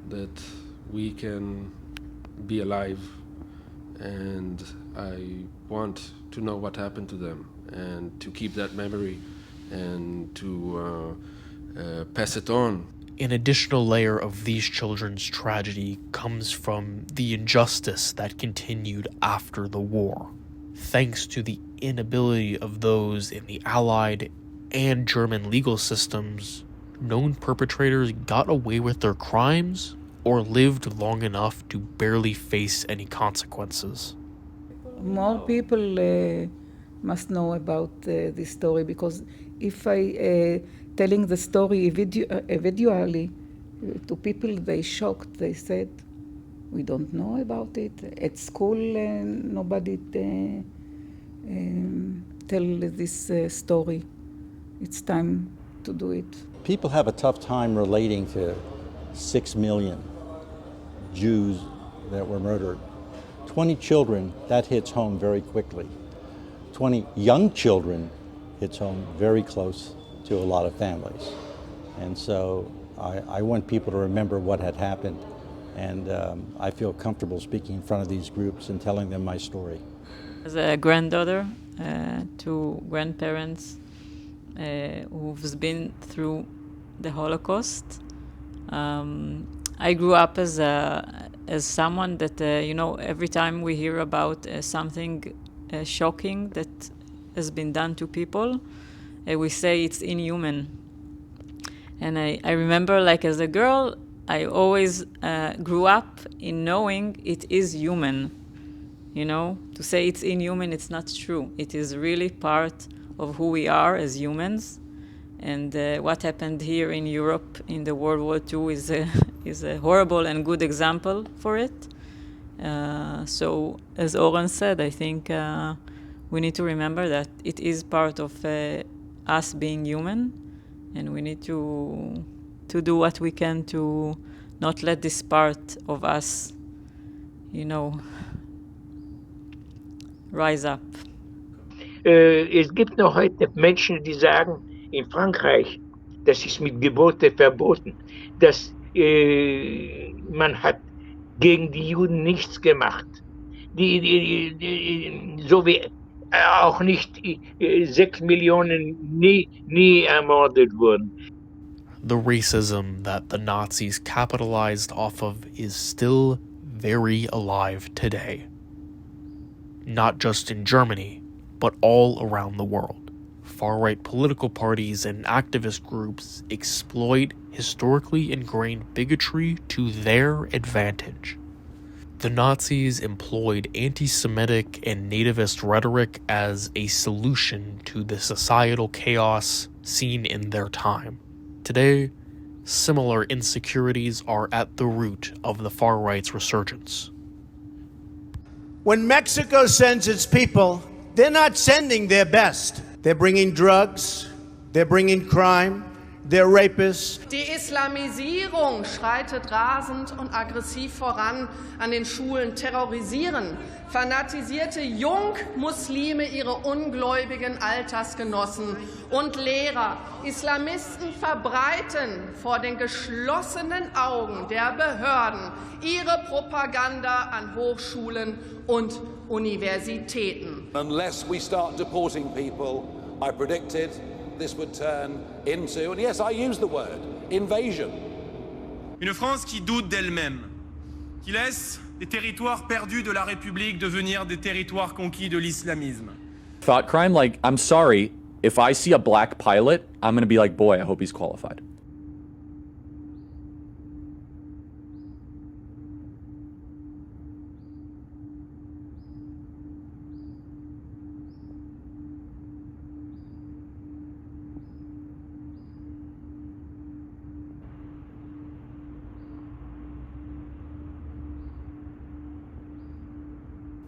Speaker 19: that we can be alive. And I want to know what happened to them and to keep that memory and to pass it on.
Speaker 1: An additional layer of these children's tragedy comes from the injustice that continued after the war. Thanks to the inability of those in the Allied and German legal systems, known perpetrators got away with their crimes or lived long enough to barely face any consequences.
Speaker 16: More people must know about this story, because if I telling the story individually to people, they shocked. They said, we don't know about it. At school, nobody tell this story. It's time to do it.
Speaker 4: People have a tough time relating to 6 million Jews that were murdered. 20 children, that hits home very quickly. 20 young children hits home very close to a lot of families. And so I want people to remember what had happened, and I feel comfortable speaking in front of these groups and telling them my story.
Speaker 18: As a granddaughter to grandparents who've been through the Holocaust, I grew up as someone that every time we hear about something shocking that has been done to people, we say it's inhuman. And I remember, like, as a girl, I always grew up in knowing it is human. To say it's inhuman, it's not true. It is really part of who we are as humans. And what happened here in Europe in the World War II is a horrible and good example for it. So, as Oren said, I think we need to remember that it is part of us being human, and we need to do what we can to not let this part of us, rise up.
Speaker 15: Es gibt noch heute Menschen, die sagen, in Frankreich, das ist mit Gebote verboten, dass man hat gegen die Juden nichts gemacht. So wie auch nicht 6 Millionen nie ermordet wurden.
Speaker 1: The racism that the Nazis capitalized off of is still very alive today. Not just in Germany, but all around the world. Far-right political parties and activist groups exploit historically ingrained bigotry to their advantage. The Nazis employed anti-Semitic and nativist rhetoric as a solution to the societal chaos seen in their time. Today, similar insecurities are at the root of the far-right's resurgence.
Speaker 20: When Mexico sends its people, they're not sending their best. They're bringing drugs, they're bringing crime, they're rapists.
Speaker 21: Die Islamisierung schreitet rasend und aggressiv voran an den Schulen, terrorisieren fanatisierte Jungmuslime ihre ungläubigen Altersgenossen und Lehrer. Islamisten verbreiten vor den geschlossenen Augen der Behörden ihre Propaganda an Hochschulen und Universitäten.
Speaker 22: Unless we start deporting people, I predicted this would turn into, and yes, I use the word, invasion.
Speaker 23: Une France qui doute d'elle-même, qui laisse des territoires perdus de la République devenir des territoires conquis de l'islamisme.
Speaker 24: Thought crime, like, I'm sorry, if I see a black pilot, I'm gonna be like, boy, I hope he's qualified.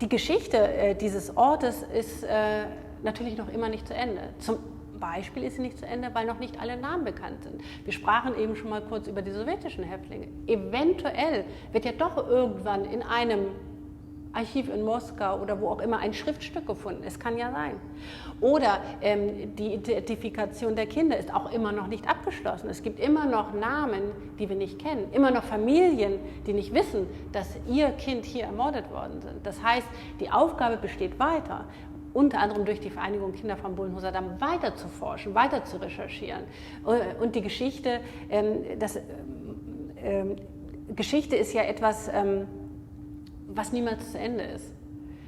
Speaker 7: Die Geschichte dieses Ortes ist natürlich noch immer nicht zu Ende. Zum Beispiel ist sie nicht zu Ende, weil noch nicht alle Namen bekannt sind. Wir sprachen eben schon mal kurz über die sowjetischen Häftlinge. Eventuell wird ja doch irgendwann in einem Archiv in Moskau oder wo auch immer ein Schriftstück gefunden. Es kann ja sein. Oder die Identifikation der Kinder ist auch immer noch nicht abgeschlossen. Es gibt immer noch Namen, die wir nicht kennen. Immer noch Familien, die nicht wissen, dass ihr Kind hier ermordet worden sind. Das heißt, die Aufgabe besteht weiter, unter anderem durch die Vereinigung Kinder vom Bullenhuser Damm weiter zu forschen, weiter zu recherchieren. Und die Geschichte, Geschichte ist ja etwas, was niemals zu Ende ist.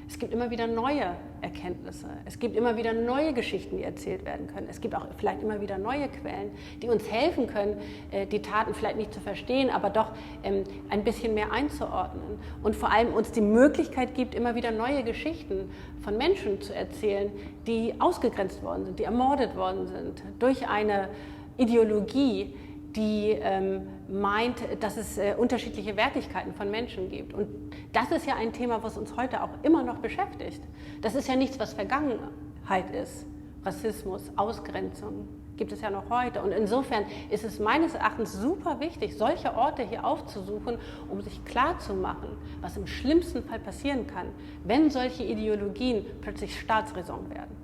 Speaker 7: Es gibt immer wieder neue Erkenntnisse. Es gibt immer wieder neue Geschichten, die erzählt werden können. Es gibt auch vielleicht immer wieder neue Quellen, die uns helfen können, die Taten vielleicht nicht zu verstehen, aber doch ein bisschen mehr einzuordnen. Und vor allem uns die Möglichkeit gibt, immer wieder neue Geschichten von Menschen zu erzählen, die ausgegrenzt worden sind, die ermordet worden sind durch eine Ideologie, die meint, dass es unterschiedliche Wertigkeiten von Menschen gibt. Und das ist ja ein Thema, was uns heute auch immer noch beschäftigt. Das ist ja nichts, was Vergangenheit ist. Rassismus, Ausgrenzung gibt es ja noch heute. Und insofern ist es meines Erachtens super wichtig, solche Orte hier aufzusuchen, um sich klarzumachen, was im schlimmsten Fall passieren kann, wenn solche Ideologien plötzlich Staatsräson werden.